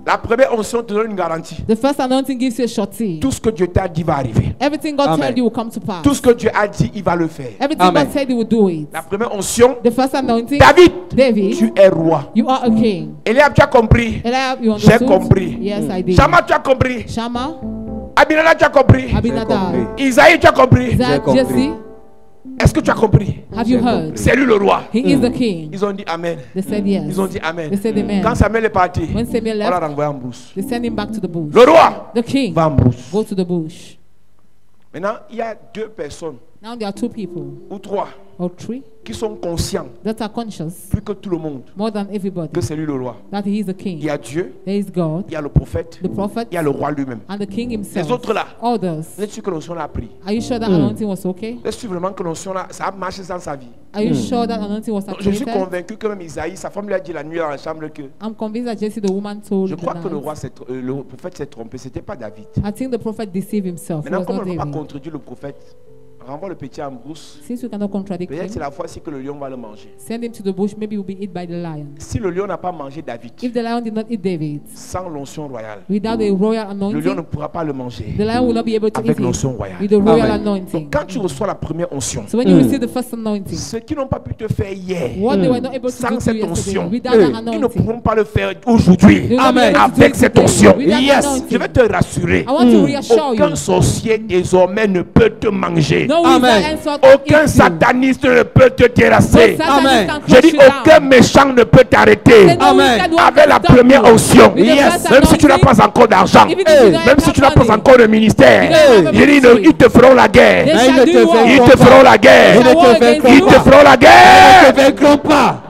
La première onction te donne une garantie. The first anointing gives you a surety. Tout ce que Dieu t'a dit va arriver. Everything God Amen. told you will come to pass. Tout ce que Dieu a dit, il va le faire. Everything Amen. God said He will do it. La première onction, The first anointing, David, David, tu es roi. you are a king. Eliab, tu as compris. Eliab, you J'ai understood? compris. Yes, I did. Shammah, tu as compris. Shammah, Abinadab, tu as compris. Abinadab, Isaïe, tu as compris. Isaac, compris. Jesse, Est-ce que tu as compris? have you heard? C'est lui le roi. He is the king. Ils ont dit Amen. They said yes. Ils ont dit Amen. They said amen. Quand Samuel est parti, When Samuel on l'a left, renvoyé en brousse. they sent him back to the bush. Le roi The king, va en brousse. go to the bush. Maintenant, il y a deux personnes Now there are two people ou trois or three qui sont conscients, that are conscious plus que tout le monde, more than everybody que c'est lui le roi. that he is the Il y king. a Dieu, There is God, il y a le prophète, the prophet, il y a le roi lui-même. and the king Les himself. autres là, Others. vous êtes sûr que l'onction l'a pris? Are you sure that anointing was okay? Vous êtes sûr vraiment que l'onction là, ça a marché sans sa vie? Are you sure that anointing was Donc, je suis activated? convaincu que même Isaïe, sa femme lui a dit la nuit dans la chambre que I'm convinced that Jesse, the woman, told je the crois que le night. roi, le prophète s'est trompé. C'était pas David. I think the prophet deceived himself. It Maintenant, was comme not on ne peut pas David. contredire le prophète, renvoie le petit en brousse. Since we cannot contradict Peut-être c'est him, la fois-ci que le lion va le manger. send him to the bush. Maybe he will be eaten by the lion. Si le lion n'a pas mangé David, If the lion did not eat David, sans l'onction royale, without the royal le lion ne anointing, pourra pas le manger the lion will not be able to avec eat l'onction it royale. with the royal Amen. anointing. Donc, quand tu reçois la première onction, So when you receive the first anointing, ceux qui n'ont pas pu te faire hier, what they were not able to Sans do to cette you yesterday, onction, without that ils ne anointing, pourront pas le faire aujourd'hui. they will not be Amen. able to do Avec it cette today. onction. With that Yes. Je anointing. vais te rassurer. I want to reassure you. Aucun sorcier désormais ne peut te manger. No Amen. wizard and sword can Aucun eat you. sataniste ne peut te No terrasser. satanist Amen. can Je crush dis you down. aucun méchant ne peut t'arrêter. Say no Amen. wicked one Avec can la stop première you. onction. With the Yes. first Même si tu n'as anointing, pas encore d'argent. even if you don't Même si have tu n'as pas money, encore de ministère. you don't have a Je dis, ministry. ils te feront la they guerre. Mais shall il ne do te you fait well. Ils pas. te feront la They guerre. shall ne war te fait against Ils you. te feront la Ne guerre. te vaincront pas.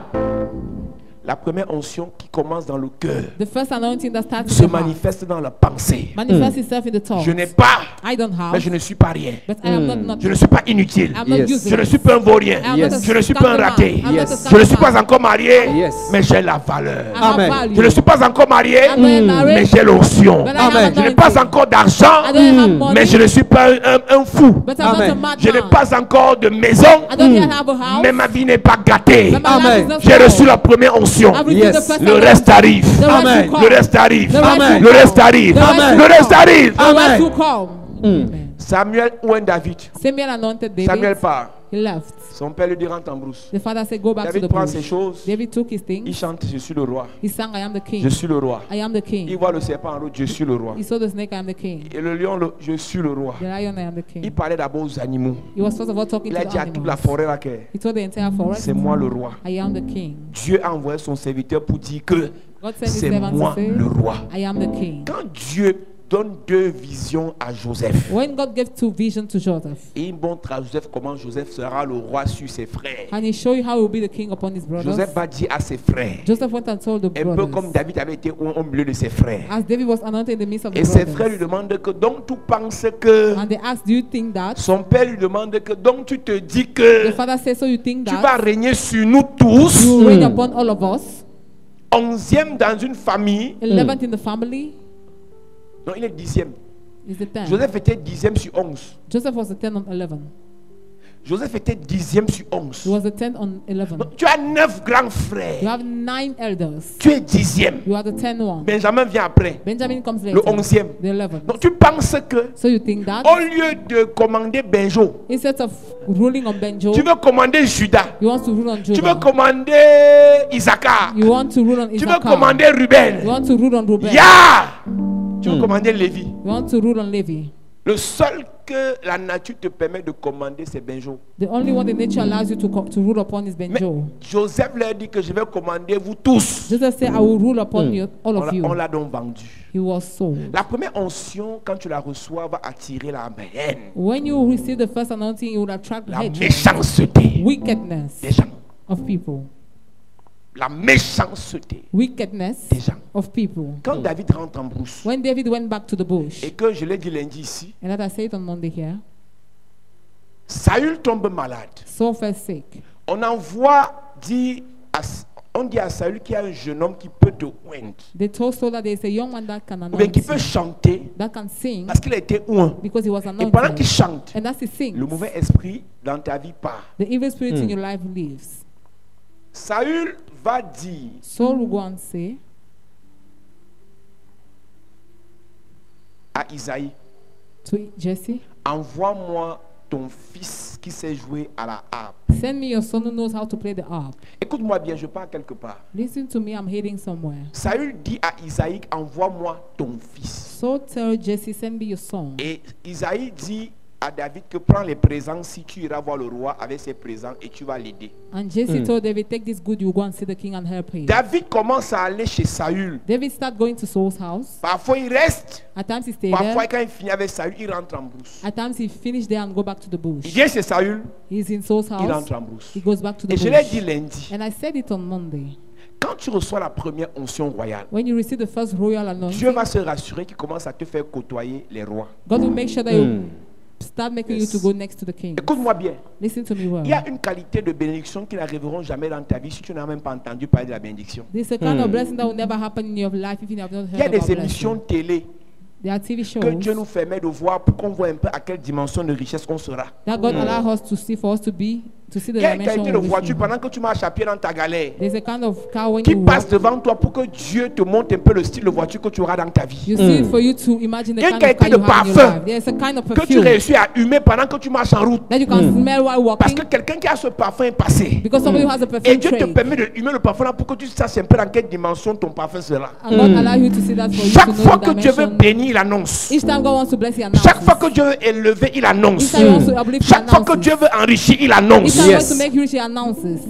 La première onction qui commence dans le cœur The first anointing that starts se in the heart manifeste dans la pensée. manifests itself in the thought. Je n'ai pas, I don't have, mais je ne suis pas rien. but I am not Je nothing. ne suis pas inutile. I'm not Yes. useless. Je ne suis pas un vaurien. I'm Yes. not a Je ne suis pas un scandalman. raté. I'm not a Yes. Je ne suis scandalman. pas encore marié, Yes. mais j'ai la valeur. I have Amen. value. Je ne suis pas encore marié, I'm not married, mais j'ai l'onction. but I Amen. have Je n'ai anointing. pas encore d'argent, I don't have money, mais je ne suis pas un fou. but I'm not a Amen. madman. Je n'ai pas encore de maison, I don't yet have a house, mais ma vie n'est pas gâtée. but my life Amen. is not J'ai full. reçu la première onction. I've received Yes. the first Le anointing. reste arrive. The rest Amen. will come. Le reste arrive. The rest Amen. will Le reste come. arrive. The rest Amen. will Le reste come. arrive. The rest Amen. will come. Amen. Samuel ou un David. Samuel anointed David. Samuel part. He left. Son père lui dit rentre en brousse. The father said, go back to David the prend bush. ses choses. David took his Il things. chante je suis le roi. He sang, I am the king. Je suis le roi. I am the Il king. voit le serpent en route, je suis le roi. He saw the snake, I am the king. Et le lion, je suis le roi. The lion, I am the Il king. parlait d'abord aux animaux. He was first of all talking Il to a the dit à toute la animals. forêt là que He told the entire forest, c'est moi le roi. I am the king. Dieu a envoyé son serviteur pour dire que God sent his c'est servant moi to say, le roi. I am the king. Quand Dieu donne deux visions à Joseph, When God gave two visions to Joseph, et il montre à Joseph comment Joseph sera le roi sur ses frères. and he showed you how he will be the king upon his brothers, Joseph va dire à ses frères, Joseph went and told the un peu comme brothers, David avait été au milieu de ses frères. as David was anointed in the midst of the Et ses frères lui brothers, demandent que donc tu penses que and they asked, do you think that? son père lui demande que donc tu te dis The que father said, so you think tu vas that régner sur nous tous, you will reign upon all of us? 11e dans une famille. 11th in the family Non, il est 10e. is the 10th. Joseph était 10e sur 11. Joseph was the 10th on 11. Joseph était 10e sur 11. He was the 10th on 11. Donc, tu as 9 grands You frères. have 9 elders. Tu es 10e. You are the 10th one. Benjamin vient après. Benjamin comes Le later. 11e. The 11th. Donc tu penses que So you think that au lieu de commander Benjo, instead of ruling on Benjo, tu veux commander Judas. you want to rule on Tu veux Judah. commander Issachar. You want to rule on Tu veux Issachar. commander You Ruben. want to rule on Reuben. Ya! Tu veux commander Lévi. You want to rule on Levi. Le seul que la nature te permet de commander, c'est Benjo. The only one the nature allows you to rule upon is Mais Benjo. Joseph leur dit que je vais commander vous tous. Jesus said, I will rule upon you, all of On you. l'a donc vendu. He was sold. La première onction, quand tu la reçois, va attirer la haine, When you receive the first anointing, you will attract la hatred, méchanceté wickedness des gens. of people. La méchanceté Wickedness des gens. of people. Quand David rentre en brousse, When David went back to the bush, et que je l'ai dit lundi ici, and that I said on Monday here, Saül tombe malade. Saul fell sick. On dit à Saül qu'il y a un jeune homme qui peut te oindre, They told Saul that there is a young man that can ou bien qui anoint peut you, chanter that can sing, parce qu'il a été oint. because he was Et pendant qu'il anointed. chante, And as he sings, le mauvais esprit dans ta vie part. the evil spirit in your life leaves. Saül va dire Saul will go and say à Isaïe, to Jesse, envoie-moi ton fils qui sait jouer à la harpe. send me your son who knows how to play the harp. Écoute-moi bien, je pars quelque part. Listen to me, I'm heading somewhere. Saül dit à Isaïe, envoie-moi ton fils. So tell Jesse, send me your son. Et Isaïe dit à David que prends les présents si tu iras voir le roi avec ses présents et tu vas l'aider. And Jesse told David, take this good, you go and see the king and help him. David commence à aller chez Saül. David start going to Saul's house. Parfois il reste, At times he stayed parfois there. quand il finit avec Saül, il rentre en brousse. At times he finished there and go back to the Il bush. vient chez Saül, He's in Saul's il house. rentre en brousse. He goes back to the Et je l'ai dit bush. lundi, And I said it on Monday. quand tu reçois la première onction royale, When you receive the first royal Dieu anointing, va se rassurer qu'il commence à te faire côtoyer les rois. God will make sure that you start making you to go next to the king. Écoute-moi bien, Listen to me well. il y a une qualité de bénédiction qui n'arriveront jamais dans ta vie si tu n'as même pas entendu parler de la bénédiction. There's a kind of blessing that will never happen in your life if you have not Il y a heard des about émissions blessing. télé There are TV que Dieu shows nous permet de voir pour qu'on voit un peu à quelle dimension de richesse on sera. that God allows us to see, for us to see the Il y a une dimension qualité de of voiture vision. pendant que tu marches à pied dans ta galère There's a kind of car when qui you passe walk, devant toi pour que Dieu te montre un peu le style de voiture que tu auras dans ta vie. you see it for you to imagine the Quelle kind of car qualité you de have in your parfum life. There's a kind of Que tu perfume réussis à humer pendant que tu marches en route. that you can smell while Parce walking, que quelqu'un qui a ce parfum est passé. because somebody who has a Et perfume Dieu te trait, permet de humer le parfum là pour que tu saches un peu dans quelle dimension ton parfum sera. and God allow you to see that for you to Chaque know fois the que Dieu veut dimension. bénir, il annonce. Each time God wants to bless you, Chaque fois announces. que Dieu veut élever, il Each annonce. time He wants to uplift, He Chaque fois que announces. Dieu veut enrichir, il Each annonce. time He wants to make you rich, He announces.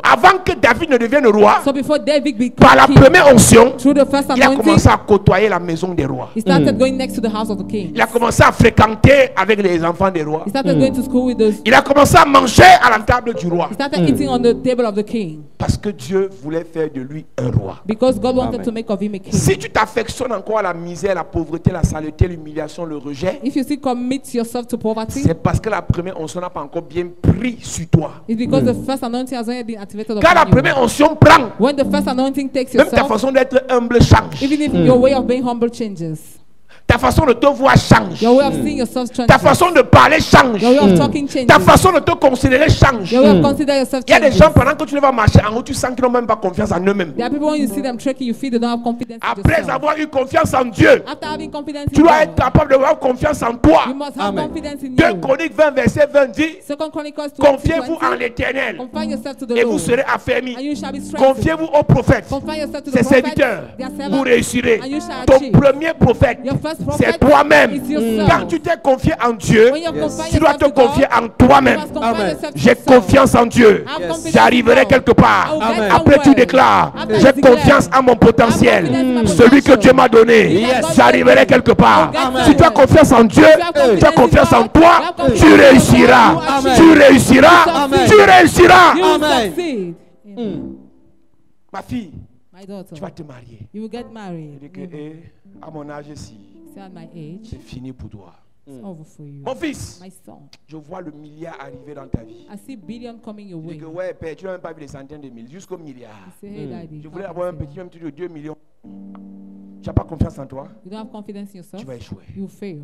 Avant que David ne devienne roi, So before David par la became king, première onction, through the first il a anointing, commencé à côtoyer la maison des rois. he started going next to the house of the king. Il a commencé à fréquenter avec les enfants des rois. He started going to school with those. Il a commencé à manger à la table du roi. He started eating on the table of the king Parce que Dieu voulait faire de lui un roi. because God wanted to make of him a king. Si tu t'affectionnes encore à la misère, la pauvreté, la saleté, l'humiliation, le rejet, If you still commit yourself to poverty, c'est parce que la première onction n'a pas encore bien pris sur toi. it's because the first anointing has already been activated Quand la upon you. première onction prend, When the first anointing takes même ta yourself, façon d'être humble change. even if your way of being humble changes, Ta façon de te voir change. your way of seeing yourself changes, Ta façon de parler change. your way of talking changes, Ta façon de te considérer change. your way of considering yourself Il y a des changes. gens, pendant que tu les vas marcher en haut, tu sens qu'ils n'ont même pas confiance en eux-mêmes. There are people when you see them trekking, you feel they don't have confidence in Après yourself. avoir eu confiance en Dieu, After having confidence tu in dois être God, capable d'avoir confiance en toi. you must have confidence in 2 you. Chroniques 20, verset 20 dit, Second Chronicles 20, confiez-vous en l'Éternel confine yourself to the et vous Lord, serez affermis. and you shall be strengthened. Confiez-vous aux prophètes, Confine yourself to ses the prophets, serviteurs. their Vous servants, réussirez. and you shall Ton achieve. premier prophète, Your first c'est prophet toi-même. is yourself. Quand tu t'es confié en Dieu, When you confine tu dois yourself te to God, confier en you toi-même. must confine yourself to J'ai yourself. confiance en Dieu. Have confidence in J'arriverai God. quelque part. I will get Après, tu somewhere. déclares, After j'ai you declare, confiance en mon potentiel. I have confidence in my Celui que potential. Dieu m'a donné. Yes. J'arriverai quelque part. I will get Si tu as somewhere. confiance en Dieu, If you have tu as confiance en God, toi, you have confidence tu in God, réussiras. you achieve. Tu réussiras. Amen. Tu réussiras. You will Amen. succeed. Amen. Ma fille, My daughter, tu vas te marier. you will get married. Je dis que, à mon âge ici, See, at my age, c'est fini pour toi. it's over for you. Mon fils, My son, je vois le milliard arriver dans ta vie. I see billion coming your Je way. dis que ouais, père, tu n'as même pas vu les centaines de mille, jusqu'au milliard. You say, hey, daddy, Je how voulais can avoir I un say petit that? même truc de 2 millions. Tu n'as pas confiance en toi, You don't have confidence in yourself, tu vas échouer. you will fail.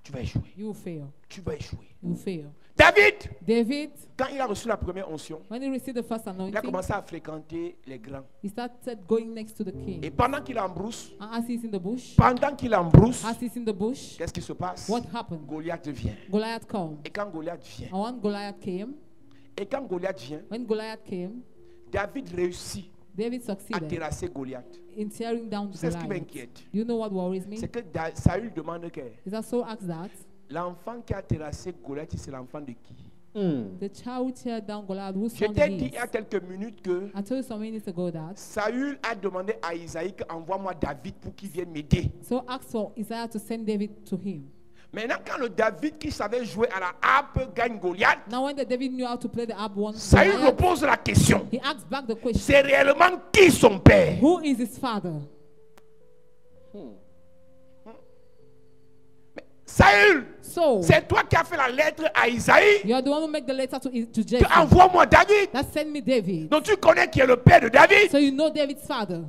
tu vas échouer. You will fail. Tu vas échouer. You will fail. David, David, quand il a reçu la première onction, when he received the first il a anointing, commencé à fréquenter les grands. he started going next to the Et king. pendant qu'il embrousse, And as he's in the bush, qu'est-ce qui se passe? what happened? Goliath vient. Goliath came. Et quand Goliath vient, And when Goliath came, when Goliath came, David réussit David à succeeded terrasser Goliath. in tearing down Vous savez ce qui Goliath. m'inquiète? You know what worries me? C'est que Saül demande que Is that Saul asked that? l'enfant qui a terrassé Goliath, c'est l'enfant de qui? The child who teared down Goliath, whose Je son t'ai he dit is. il y a quelques minutes que I told you some minutes ago that. Saül a demandé à Isaïe envoie-moi David pour qu'il vienne m'aider. So asked for Isaiah to send David to him. Maintenant, quand le David qui savait jouer à la harpe gagne Goliath, Now when the David knew how to play the harp one, Saül Goliath, repose la question. he asked back the question, C'est réellement qui son père? who is his father? Saül, So, c'est toi qui as fait la lettre à Isaïe. you are the one who make the letter to Jesse. Envoie-moi David. That send me David. Donc tu connais qui est le père de David. So you know David's father.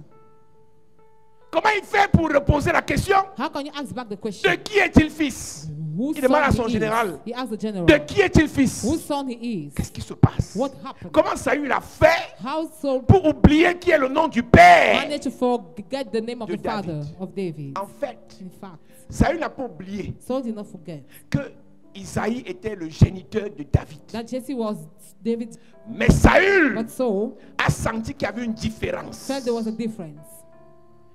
Comment il fait pour reposer la question? How can you ask back the question? De qui est-il fils? Whose Il demande à son son he général. is? He asked the general. De qui est-il fils? Whose son he is? Qu'est-ce qui se passe? What happened? Comment Saül a fait How Saul pour oublier qui est le nom du père? managed to forget the name of De the father David. of David? En fait, In fact, Saül n'a pas oublié Saul did not forget que Isaïe était le géniteur de David. that Jesse was David's, Mais Saül but Saul a senti qu'il y avait une différence. felt there was a difference.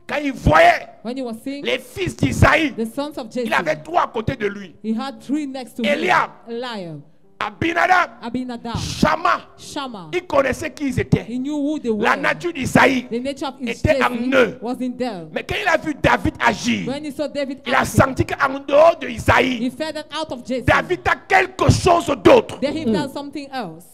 Quand il voyait When he was seeing les fils d'Isaïe, the sons of Jesse, il avait trois à côté de lui. he had three next to Eliab, him. Eliab, Abinadab, Abinadab, Shama. Shammah. Il connaissait qui ils étaient. He knew who they were. La nature d'Isaïe. The nature of his était en eux. Jesse was in them. Mais quand il a vu David agir, When he saw David il a acting, senti qu'en dehors de he Isaïe, felt that out of Jesse, David a quelque chose d'autre. then he felt something else.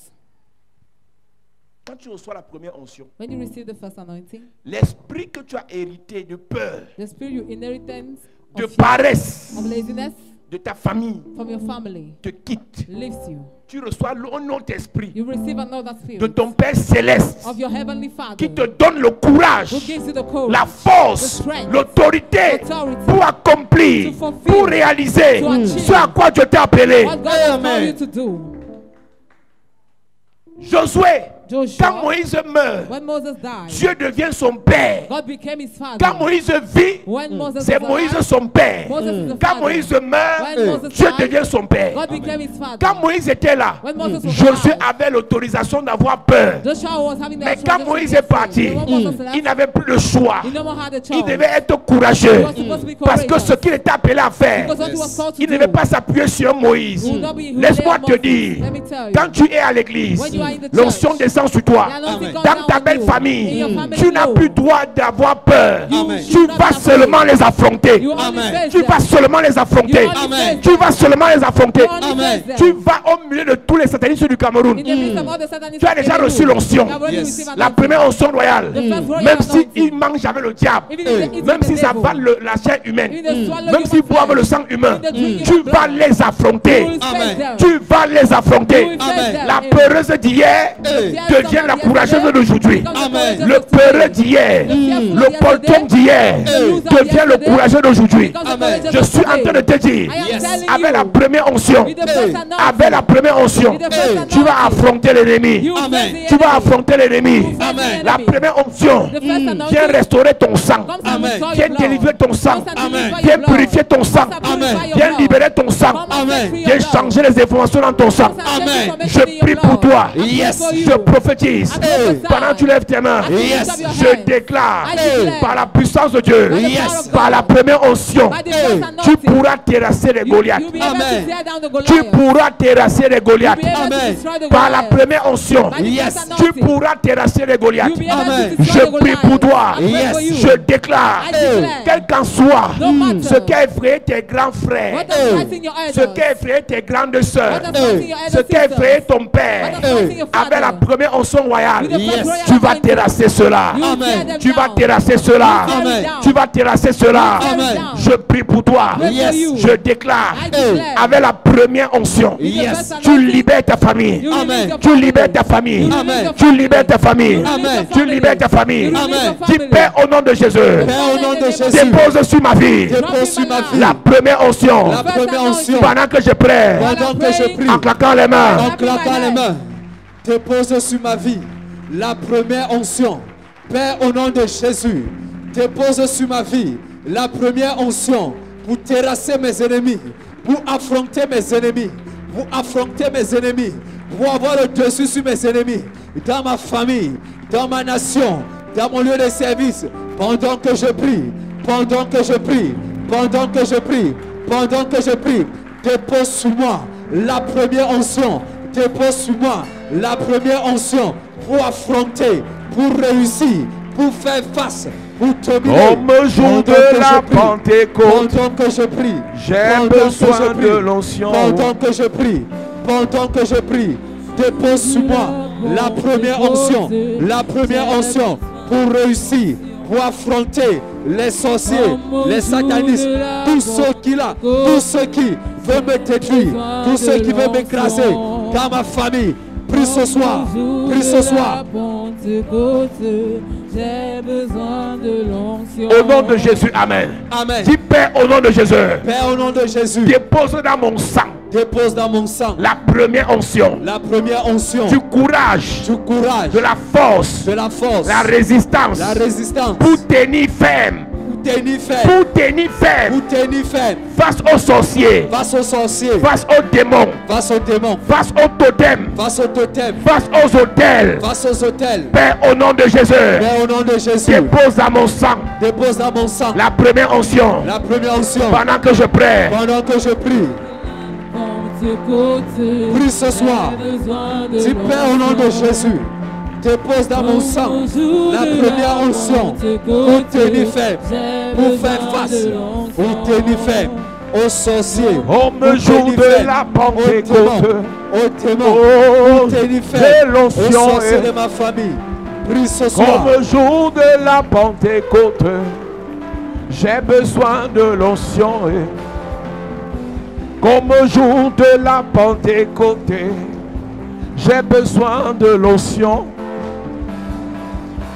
Quand tu reçois la première onction, When you receive the first anointing, l'esprit que tu as hérité de peur, the spirit you inheritance de of, fear, paresse, of laziness de ta famille from your family te quitte. leaves you. Tu reçois un autre esprit You receive another de spirit ton Père céleste of your heavenly Father qui te donne le courage, who gives you the courage, la force, the strength, l'autorité authority pour accomplir, to fulfill, pour réaliser to achieve ce à quoi Dieu t'a appelé. what God has called you to do. Josué, quand Joshua, Moïse meurt, when Moses died, Dieu devient son père. God became his father. Quand Moïse vit, When Moses c'est was Moïse alive, son père. Moses is the Quand father. Moïse meurt, When Moses Dieu died, devient son père. God became his father. Quand Moïse était là, When Moses was Josué alive, avait l'autorisation d'avoir peur. Joshua was having the Mais quand authorization Moïse to est be parti, afraid. When Moses left, il n'avait plus le choix. he no more had a Il choice. devait être courageux. He was supposed to be Parce que courageous. ce qu'il était appelé à faire, Because what he was called to il ne do, devait pas s'appuyer sur Moïse. will not be who Laisse-moi they are te dire, Moses. Let me tell you. quand tu es à l'église, When you are in the l'onction church, descend sur toi. the anointing comes Dans down ta on belle you. famille, In your family tu n'as law. plus droit d'avoir peur. Amen. Tu vas seulement les affronter. You only Amen. face Tu them. vas seulement les affronter. You only Amen. face Tu them. vas seulement les affronter. You only Amen. face Tu them. vas au milieu de tous les satanistes du Cameroun. In the midst of all the Satanism Tu as déjà in reçu you, l'onction. you have already Yes. received La anointing. première onction royale. The first royal Même s'ils anointing. mangent avec le diable, Even if they eat même with s'ils the devil, avalent la chair humaine, even if they swallow même human s'ils boivent flesh, le sang humain, if they drink tu human vas blood, les you affronter. will face Amen. them. Tu vas les You affronter. will face Amen. them. La Amen. peureuse d'hier devient la courageuse d'aujourd'hui. Amen. Le peureux d'hier, le poltron d'hier devient le courageux d'aujourd'hui. Amen. Je suis en train de te dire, Yes. avec la première onction, With the first anointing, avec la première onction, with the first tu vas anointing, affronter l'ennemi. you will Amen. face the Tu vas enemy. affronter l'ennemi. You will face Amen. the La enemy. première onction The first vient anointing restaurer ton sang, comes to Amen. restore vient your blood. délivrer ton sang, Comes to Amen. purify vient your blood. purifier ton sang, Comes to purify your vient blood. libérer ton sang, Come and Amen. set free your vient blood. changer les informations dans ton sang. Comes and set Amen. information Je in your prie blood. pour toi. I pray Yes. for you. Je prophétise. I prophesy. Pendant que tu lèves tes mains, As you lift Yes. up your je hands, déclare I declare, par la puissance de Dieu, by the Yes. power of par la God, première onction, by the first tu anointing, pourras terrasser les Goliaths. you'll be able Amen. to tear down the Tu Goliath. pourras terrasser les You'll Goliaths. be able to Amen. destroy the Par la Goliath. première onction, By the Yes. first tu anointing, pourras terrasser les Goliaths. you'll be able Amen. to destroy Je the prie Goliath. pour toi. I pray Yes. for you. Je déclare, I declare, quel qu'en soit no matter ce qui a effrayé tes grands frères, what has fighting your ce qui a elders, effrayé tes grandes sœurs, what has fighting your ce elder qui a effrayé sisters, ton père, what has fighting your avec la father, première première onction royale, With the Yes. first royal tu vas anointing, terrasser cela. you will Amen. tear them Tu vas down. terrasser cela. You will tear Amen. them down. Tu vas terrasser cela. Tear them Amen. down. Je prie pour toi. Pray for Yes. you. Je déclare, I declare, avec la première onction, with the Yes. first tu anointing, libères ta famille. you release Amen. your Tu family. libères ta famille. You Amen. release your Tu family. libères ta famille. You release Amen. your Tu family. libères ta famille. You release Amen. your Dis family. Père au nom de Jésus. Père, au nom de Jésus, Dépose sur ma vie dépose sur ma vie la première onction. la première onction. Pendant que je prie, Pendant que je prie, en claquant les mains, en claquant les mains, dépose sur ma vie la première onction. Père, au nom de Jésus, dépose sur ma vie la première onction pour terrasser mes ennemis, pour affronter mes ennemis, pour affronter mes ennemis, pour avoir le dessus sur mes ennemis, dans ma famille, dans ma nation, dans mon lieu de service, pendant que je prie, pendant que je prie, pendant que je prie, pendant que je prie, dépose sur moi la première onction, dépose sur moi la première onction pour affronter, pour réussir, pour faire face, pour dominer. Comme jour Pendant de que la je prie, Pentecôte, pendant que je prie, j'ai pendant que besoin je prie, de l'onction. pendant que je prie, pendant que je prie, dépose sur moi la première onction pour réussir, pour affronter les sorciers, les satanistes, tous ceux qui là, tous ceux qui veulent me détruire, tous ceux qui veulent m'écraser dans ma famille. Prie ce soir, prie ce soir. J'ai besoin de l'onction. Au nom de Jésus, Amen. Amen. Dis Père au nom de Jésus. Père, au nom de Jésus, Dépose dans mon sang dépose dans mon sang la première onction. la première onction Du courage, du courage, de la force, de la force, la résistance la résistance, pour tenir ferme, pour tenir ferme, pour tenir ferme pour tenir ferme face aux sorciers, face aux sorciers, face aux démons, face aux démons, face aux totems, face aux totems, face aux hôtels. face aux hôtels. Père, au nom de Jésus, Père, au nom de Jésus, dépose dans mon sang dépose dans mon sang la première onction. la première onction. Pendant que je prie, Pendant que je prie, prie ce soir. Dis Père, au nom de Jésus, dépose dans mon sang la première onction pour tenir ferme, pour faire face, pour tenir ferme aux sorciers, au jour de la Pentecôte, aux démons, oh, pour tenir de ferme aux l'onction sorciers est- de ma famille. Prie ce soir. comme jour de la Pentecôte, j'ai besoin de l'onction. Comme jour de la Pentecôte, j'ai besoin de l'onction.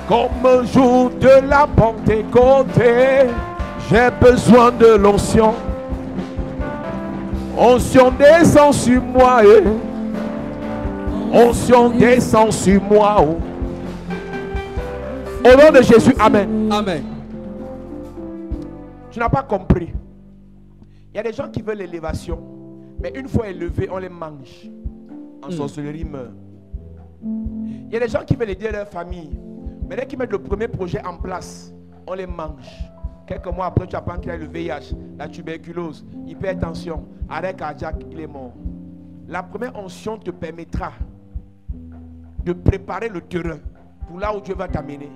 Comme jour de la Pentecôte, j'ai besoin de l'onction. Onction descend sur moi. Onction descend sur moi. Au nom de Jésus, Amen. Amen. Tu n'as pas compris. Il y a des gens qui veulent l'élévation, mais une fois élevés, on les mange. En sorcellerie, meurt. Il y a des gens qui veulent aider leur famille, mais dès qu'ils mettent le premier projet en place, on les mange. Quelques mois après, tu apprends qu'il a le VIH, la tuberculose, hypertension, arrêt cardiaque, il est mort. La première onction te permettra de préparer le terrain pour là où Dieu va t'amener.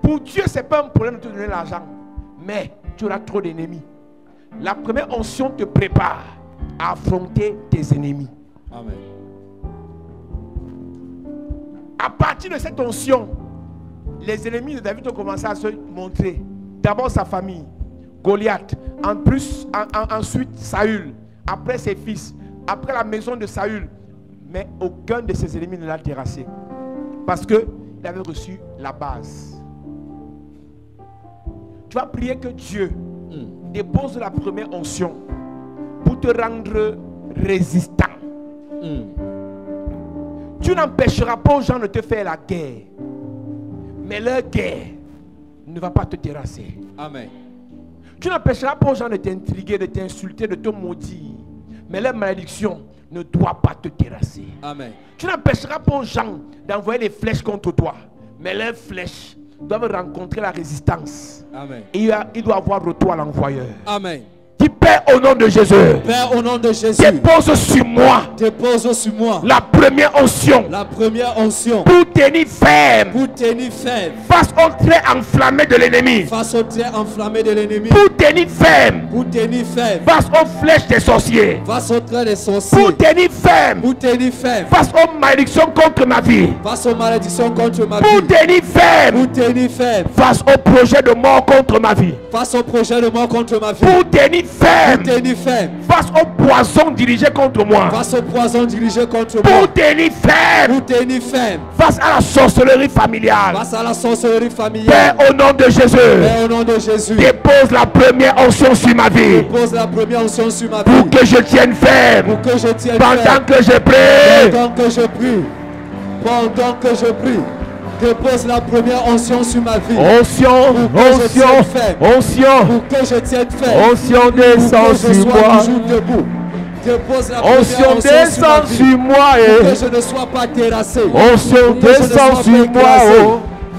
Pour Dieu, ce n'est pas un problème de te donner l'argent, mais tu auras trop d'ennemis. La première onction te prépare à affronter tes ennemis. Amen. À partir de cette onction, les ennemis de David ont commencé à se montrer. D'abord sa famille, Goliath, ensuite Saül, après ses fils, après la maison de Saül. Mais aucun de ses ennemis ne l'a terrassé. Parce qu'il avait reçu la base. Tu vas prier que Dieu dépose la première onction pour te rendre résistant. Tu n'empêcheras pas aux gens de te faire la guerre, mais leur guerre ne va pas te terrasser. Amen. Tu n'empêcheras pas aux gens de t'intriguer, de t'insulter, de te maudire, mais leur malédiction ne doit pas te terrasser. Amen. Tu n'empêcheras pas aux gens d'envoyer des flèches contre toi, mais leurs flèches doivent rencontrer la résistance. Amen. Et il doit avoir retour à l'envoyeur. Amen. Dis, Père, au nom de Jésus, Père, au nom de Jésus, dépose sur moi dépose sur moi la première onction la première onction pour tenir ferme pour tenir ferme face au trait enflammé de l'ennemi, face au trait enflammé de l'ennemi, pour tenir ferme pour tenir ferme face aux flèches des sorciers, face au trait des sorciers, pour tenir ferme pour tenir ferme face aux malédictions contre ma vie, face aux malédictions contre ma pour vie, tenir ferme pour tenir ferme face au projet de mort contre ma vie, face au projet de mort contre ma vie, pour tenir ferme pour tenir ferme face au poison dirigé contre moi, face au poison dirigé contre moi, pour tenir ferme pour tenir ferme face à la sorcellerie familiale. face à la sorcellerie familiale. Père, au nom de Jésus, Père, au nom de Jésus, dépose la première onction sur ma vie dépose la première onction sur ma vie pour que je tienne ferme pour que je tienne pendant ferme que je prie. pendant que je prie. Pendant que je prie, dépose la première onction sur ma vie Onction, pour que je tienne onction, ferme, onction, pour que je tienne ferme, onction pour descend que je sur sois moi. toujours debout. Dépose la première Onction onction sur ma descend vie sur moi. pour que je ne sois pas terrassé. Onction Pour que je ne descend sois sur pas moi. écrasé.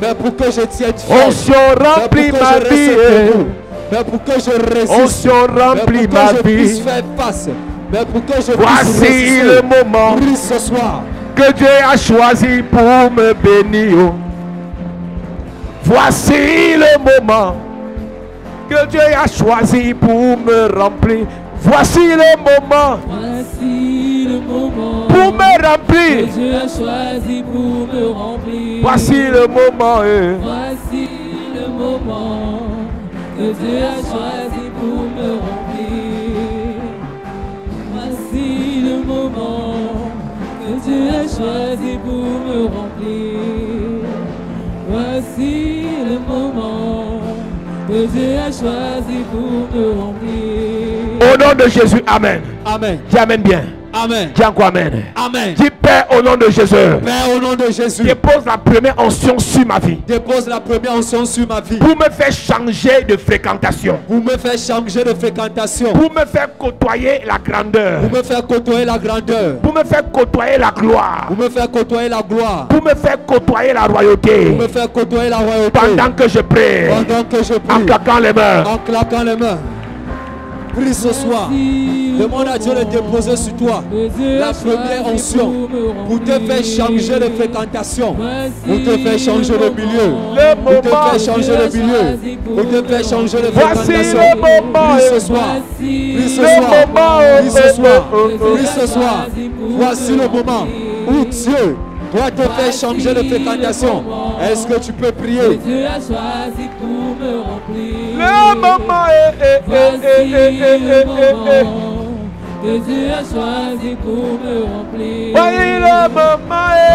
Mais pour que je tienne ferme. Onction Mais remplit pour que ma je reste vie. debout. Mais pour que je résiste. Onction remplit Mais pour ma que je puisse vie. faire face. Mais pour que je puisse Voici résister. le moment Prie ce soir. que Dieu a choisi pour me bénir. Voici le moment que Dieu a choisi pour me remplir. Voici le moment Voici le moment pour me que remplir. Dieu a choisi pour me remplir. Voici le moment. Voici le moment que Dieu a choisi pour me remplir. Voici le moment que Dieu a choisi pour me remplir. Voici le moment que Dieu a choisi pour me remplir. Au nom de Jésus, Amen. Amen. Dis Amen bien. Amen. Dis encore Amen. Amen. Dis Père, au nom de Jésus, Père, au nom de Jésus, dépose la première onction sur ma vie dépose la première onction sur ma vie pour me faire changer de fréquentation, pour me faire changer de fréquentation, pour me faire côtoyer la grandeur, pour me faire côtoyer la grandeur, pour me faire côtoyer la gloire, pour me faire côtoyer la gloire, pour me faire côtoyer la royauté, pour me faire côtoyer la royauté. pendant que je prie, Pendant que je en prie, claquant les mains. en claquant les mains. Prie ce soir. Demande à Dieu de déposer sur toi la première onction pour te faire changer de fréquentation, pour te faire changer de milieu, pour te faire changer de milieu, pour te faire changer de Voici fréquentation. le moment. Prie ce soir. Prie ce Le soir. moment. Prie ce soir. Prie ce soir. Voici le moment où Dieu doit te faire changer de fréquentation. Est-ce que tu peux prier? Dieu a choisi pour me remplir. Le moment Voici le moment que Dieu a choisi pour me remplir. Voyez le moment.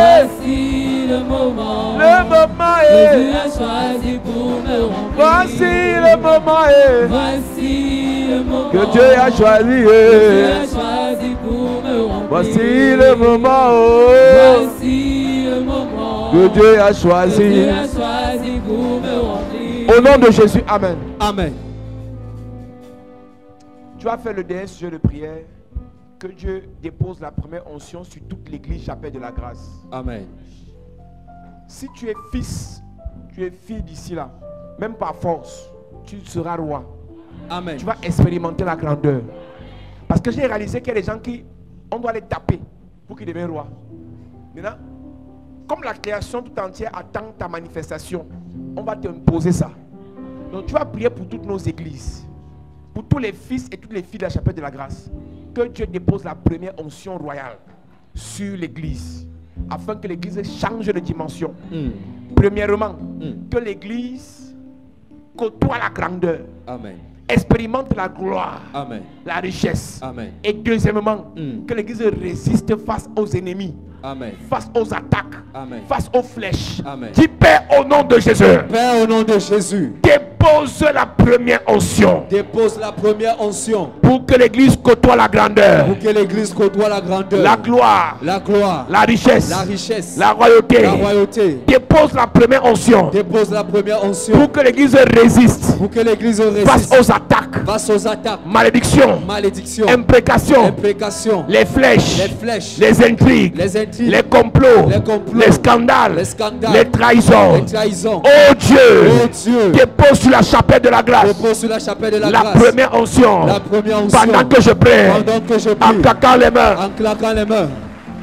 Voici le moment Le moment que Dieu a choisi pour me remplir. Voici le moment Voici le moment que Dieu a choisi. que Dieu a choisi pour me remplir. Voici le moment Voici le moment que Dieu a que Dieu choisi. a choisi pour me remplir. Au nom de Jésus, Amen. Amen. Tu vas faire le dernier sujet de prière. Que Dieu dépose la première onction sur toute l'église Chapelle de la Grâce. Amen. Si tu es fils, tu es fille d'ici là, même par force, tu seras roi. Amen. Tu vas expérimenter la grandeur. Parce que j'ai réalisé qu'il y a des gens qui, on doit les taper pour qu'ils deviennent rois. Maintenant, comme la création tout entière attend ta manifestation, on va t'imposer ça. Donc tu vas prier pour toutes nos églises, pour tous les fils et toutes les filles de la Chapelle de la Grâce, que Dieu dépose la première onction royale sur l'église, afin que l'église change de dimension. Premièrement, que l'église côtoie la grandeur, Amen. expérimente la gloire, Amen. la richesse. Amen. Et deuxièmement, que l'église résiste face aux ennemis, Amen. face aux attaques, Amen. face aux flèches. Amen. Dis Père au nom de Jésus, Père, au nom de Jésus, dépose la première onction dépose la première onction pour que l'église côtoie la grandeur, pour que l'église côtoie la grandeur, la gloire, la gloire, la richesse, la richesse, la royauté. la royauté. Dépose la première onction Dépose la première onction pour que l'église résiste pour que l'église face résiste aux attaques, face aux attaques, malédictions, malédictions, imprécations, imprécations, les flèches, les flèches, les intrigues, les intrigues, les complots, les complots, les scandales, les scandales, les trahisons. les trahisons. Oh Dieu, Oh Dieu, dépose sur la chapelle de la grâce. Dépose sur la chapelle de la La grâce. première onction. La première onction. Pendant que je prie. Pendant que je En prie. claquant les mains. En claquant les mains.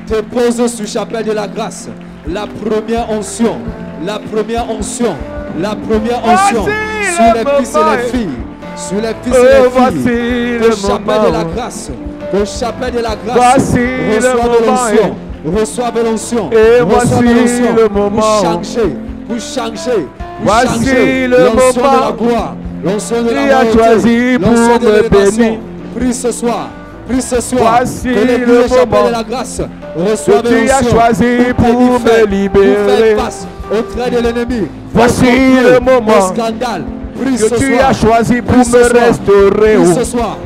Dépose sur la chapelle de la grâce. La première onction. La première onction. La première onction. Voici Sur le les fils moment. et les filles. Sur les fils et les Voici filles. le De chapelle de la moment. grâce. De chapelle de la grâce. Voici le Reçoivez moment. l'onction. Reçoivez l'onction. Et Reçoivez voici l'onction. le moment. Vous changez. Vous changez. Vous Voici changez. le L'onction de moment. la gloire. L'onction de Tu la as royauté. choisi pour L'onction de me l'élévation. bénir. Prie ce soir. Prie ce soir. Voici Que les le chapelle moment de la grâce. que Reçoivez tu as l'onction. choisi pour me Pour libérer. faire face au trait de l'ennemi. Voici Au complot, le moment au scandale. Prie que ce tu soir. as choisi pour Prie ce me soir. restaurer. Prie ce soir.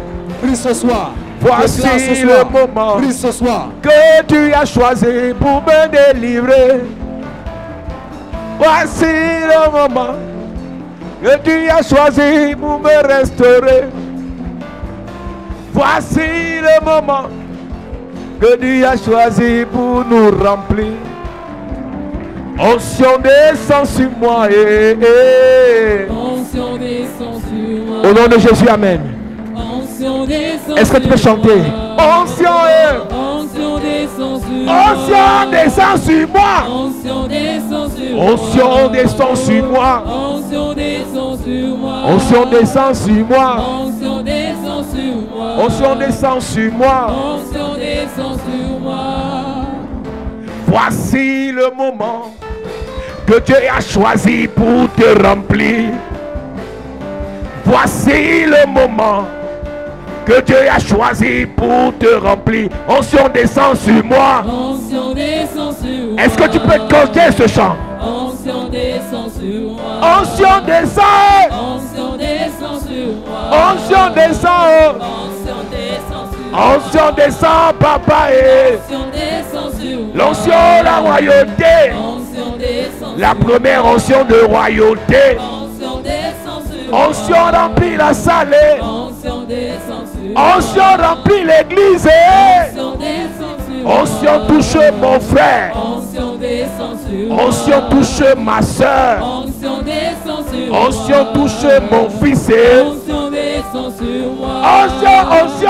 Prie ce soir. Voici Déclare ce le soir. moment Prie ce soir. que tu as choisi pour me délivrer. Voici le moment que tu as choisi pour me restaurer. Voici le moment que tu as choisi pour nous remplir. Onction descend sur moi. Onction descend sur moi. Au nom de Jésus, amen. Onction descend Est-ce que tu peux sur chanter? moi. Onction Onction descend sur moi. Onction descend sur moi. Onction descend sur moi. Onction descend sur moi. Onction descend sur moi. Onction descend sur moi. Onction descend sur moi. Onction descend sur moi. Onction descend sur moi. Voici le moment que Dieu a choisi pour te remplir. Voici le moment que Dieu a choisi pour te remplir. Onction descend sur moi. Onction descend sur moi. Est-ce que tu peux compter ce chant? Onction descend sur moi. Onction descend. Onction descend sur moi. Onction descend. Onction descend sur moi. Onction descend, papa. Et Onction descend sur moi. l'onction, la royauté. Onction descend La sur moi. première onction de royauté. Onction descend sur moi. Onction remplit la salle. Onction descend sur moi. Onction remplit l'église. Onction descend sur moi. Onction touche mon frère. Onction descend sur moi. Onction touche ma soeur. Onction descend sur moi. Onction touche mon fils. Onction descend sur moi. Onction, onction.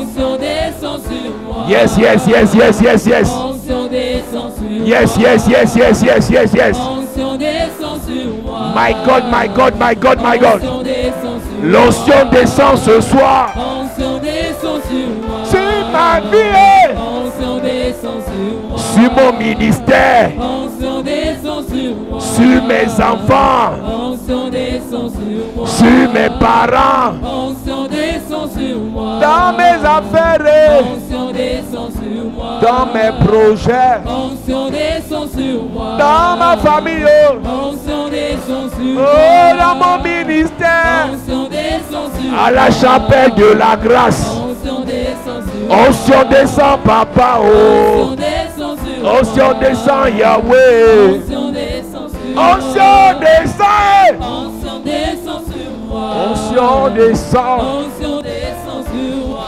Onction descend sur moi. Yes, yes, yes, yes, yes, yes. Onction descend sur moi. Yes, yes, yes, yes, yes, yes, yes. Onction descend sur moi. My God, my God, my God, my God. Onction descend sur moi. L'onction descend ce soir Onction descend sur moi. sur ma vie, Onction descend sur moi. sur mon ministère, Onction descend sur moi. sur mes enfants, Onction descend sur moi. sur mes parents, Onction descend sur moi. dans mes affaires, Onction descend sur moi. dans mes projets, Onction descend sur moi. dans ma famille, Onction descend sur moi. oh, dans mon ministère, Onction descend sur moi. à la chapelle de la grâce. Onction descend sur moi. Onction descend, papa, oh. Onction descend sur moi. Onction descend, Yahweh. Onction descend sur moi. Onction descend. Onction descend sur moi. Onction descend. Onction descend sur moi.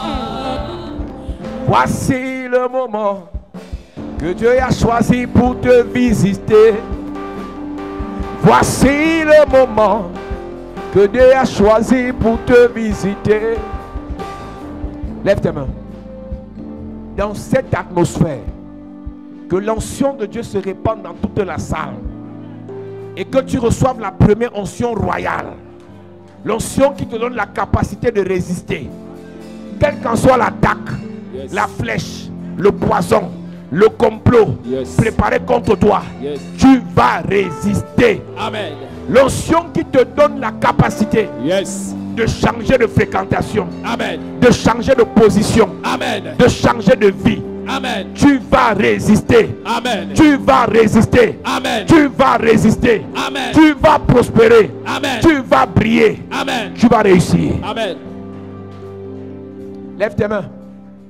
Voici le moment que Dieu a choisi pour te visiter. Voici le moment que Dieu a choisi pour te visiter. Lève tes mains. Dans cette atmosphère, que l'onction de Dieu se répande dans toute la salle et que tu reçoives la première onction royale. L'onction qui te donne la capacité de résister. Quelle qu'en soit l'attaque, Yes. la flèche, le poison, le complot Yes. préparé contre toi, Yes. tu vas résister. Amen. L'onction qui te donne la capacité Yes. de changer de fréquentation, Amen. de changer de position, Amen. de changer de vie. Amen. Tu vas résister. Amen. Tu vas résister. Amen. Tu vas résister. Amen. Tu vas prospérer. Amen. Tu vas briller. Amen. Tu vas réussir. Amen. Lève tes mains.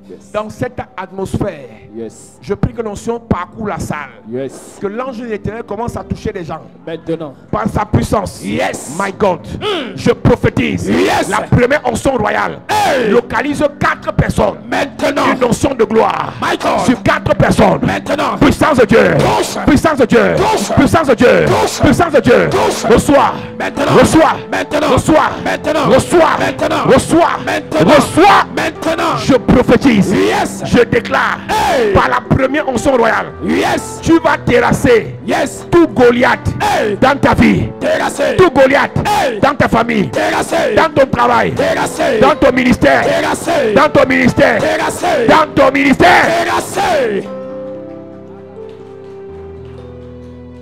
Yes. Dans cette atmosphère, Yes. Je prie que l'onction parcourt la salle. Yes. Que l'ange de l'Éternel commence à toucher les gens. Maintenant. Par sa puissance. Yes. My God. Je prophétise. Yes. La première onction royale. Hey. Localise 4 personnes. Maintenant. Une onction de gloire. My God. Sur 4 personnes. Maintenant. Puissance de Dieu. Touche. Puissance de Dieu. Touche. Puissance de Dieu. Touche. Puissance de Dieu. Touche. Reçois. Maintenant. Reçois. Maintenant. Reçois. Maintenant. Reçois. Maintenant. Reçois. Maintenant. Reçois. Maintenant. Je prophétise. Yes. Je déclare. Hey. Par la première onction royale. Yes. Tu vas terrasser. Yes. Tout Goliath. Hey. Dans ta vie. Terrassé. Tout Goliath. Hey. Dans ta famille. Terrassé. Dans ton travail. Terrassé. Dans ton ministère. Terrassé. Dans ton ministère. Terrassé. Dans ton ministère. Terrassé.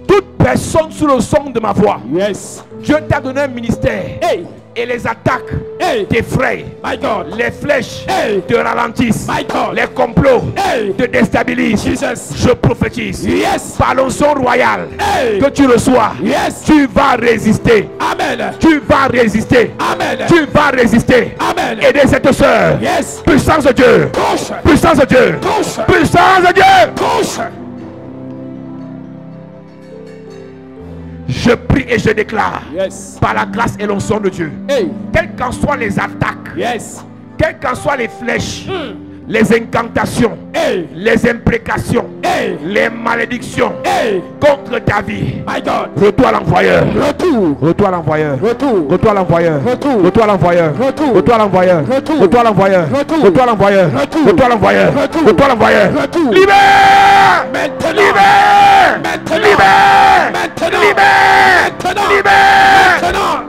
Toute personne sous le son de ma voix. Yes. Dieu t'a donné un ministère. Hey. Et les attaques Hey. t'effraient. My God. Les flèches Hey. te ralentissent. My God. Les complots Hey. te déstabilisent. Jesus. Je prophétise. Yes. Par l'onction royale Hey. que tu reçois. Yes. Tu vas résister. Amen. Tu vas résister. Amen. Tu vas résister. Amen. Aidez cette soeur. Yes. Puissance de Dieu. Touche. Puissance de Dieu. Touche. Puissance de Dieu. Touche. Je prie et je déclare. Yes. Par la grâce et l'onction de Dieu. Hey. Quelles qu'en soient les attaques. Yes. Quelles qu'en soient les flèches. Les incantations. Hey. Les imprécations. Hey. Les malédictions. Hey. Contre ta vie. My God. Retour à l'envoyeur. Retour. Retour à l'envoyeur. Retour. Retour à l'envoyeur. Retour. Retour à l'envoyeur. Retour. Retour à l'envoyeur. Retour. Retour à l'envoyeur. Retour. Retour à l'envoyeur. Retour. Retour à l'envoyeur. Retour. Retour à l'envoyeur. Retour. Libère. Maintenant. Libère. Maintenant. Libère. Maintenant. Libère. Maintenant. Libère. Maintenant.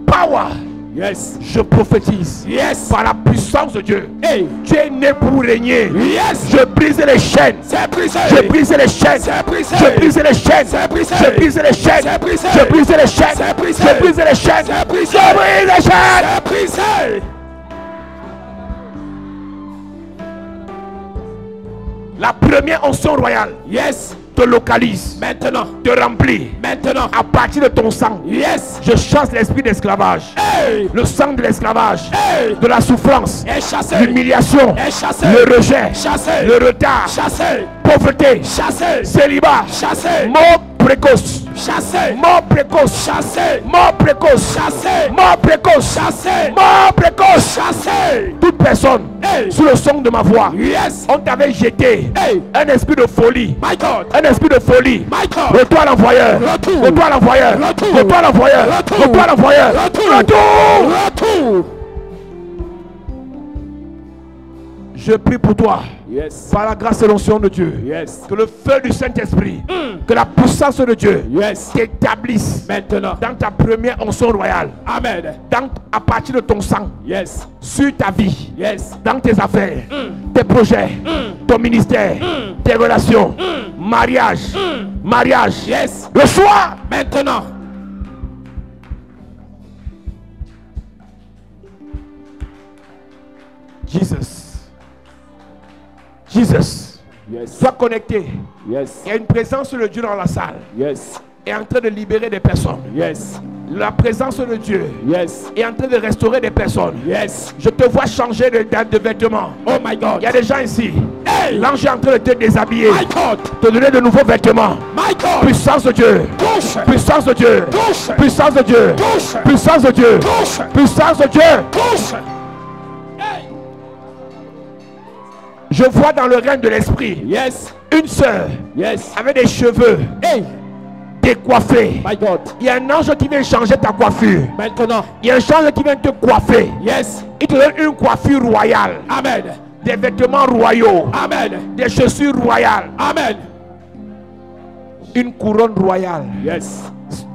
Power. Yes. Je prophétise. Yes. Par la puissance de Dieu. Hey. Tu es né pour régner. Yes. Je brise les chaînes. C'est brisé. Je brise les chaînes. C'est brisé. Je brise les chaînes. C'est brisé. Je brise les chaînes. C'est brisé. Je brise les chaînes. C'est brisé. Je brise les chaînes. C'est brisé. Je brise les chaînes. C'est brisé. La première onction royale Yes. te localise, Maintenant. te remplit. Maintenant. À partir de ton sang, Yes. je chasse l'esprit d'esclavage. Hey. Le sang de l'esclavage, Hey. de la souffrance, Est chassé. l'humiliation, Est chassé. le rejet, Chassé. le retard, Chassé. pauvreté, Chassé. célibat, Chassé. mort précoce, Chassé. mort précoce, Chassé. mort précoce, Chassé. mort précoce, Chassé. mort précoce. Chassé. Toute personne Hey. sous le son de ma voix, Yes. on t'avait jeté Hey. un esprit de folie, My God. un esprit de folie. My God. Retour à l'envoyeur. Retour. Retour à l'envoyeur. Retour. Retour à l'envoyeur. Retour. Retour à l'envoyeur. Retour. Retour. Retour. Je prie pour toi, Yes. par la grâce et l'onction de Dieu, Yes. que le feu du Saint-Esprit, que la puissance de Dieu Yes. t'établisse Maintenant. dans ta première onction royale, Amen. à partir de ton sang, Yes. sur ta vie, Yes. dans tes affaires, tes projets, ton ministère, tes relations, mariage, mariage, Yes. le choix. Maintenant. Jesus. Jesus. Yes. Sois connecté. Yes. Il y a une présence de Dieu dans la salle. Yes. Est en train de libérer des personnes. Yes. La présence de Dieu Yes. est en train de restaurer des personnes. Yes. Je te vois changer de vêtements. Oh my God. Il y a des gens ici. Hey. L'ange est en train de te déshabiller, My God. te donner de nouveaux vêtements. My God. Puissance de Dieu. Touche. Puissance de Dieu. Touche. Puissance de Dieu. Touche. Puissance de Dieu. Touche. Puissance de Dieu. Touche. Hey. Je vois dans le règne de l'esprit Yes. une sœur Yes. avec des cheveux Hey. décoiffés. My God. Il y a un ange qui vient changer ta coiffure. Maintenant. Il y a un ange qui vient te coiffer. Yes. Il te donne une coiffure royale, Amen. des vêtements royaux, Amen. des chaussures royales, Amen. une couronne royale Yes.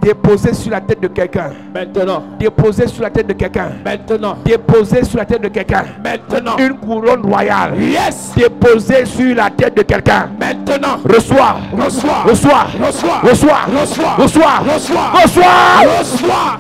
déposée sur la tête de quelqu'un. Maintenant. Déposée sur la tête de quelqu'un. Maintenant. Déposée sur la tête de quelqu'un. Maintenant. Une couronne royale Yes. déposée sur la tête de quelqu'un. Maintenant. Reçois. Reçois. Reçois. Reçois. Reçois. Reçois. Reçois. Reçois. Reçois. Reçois.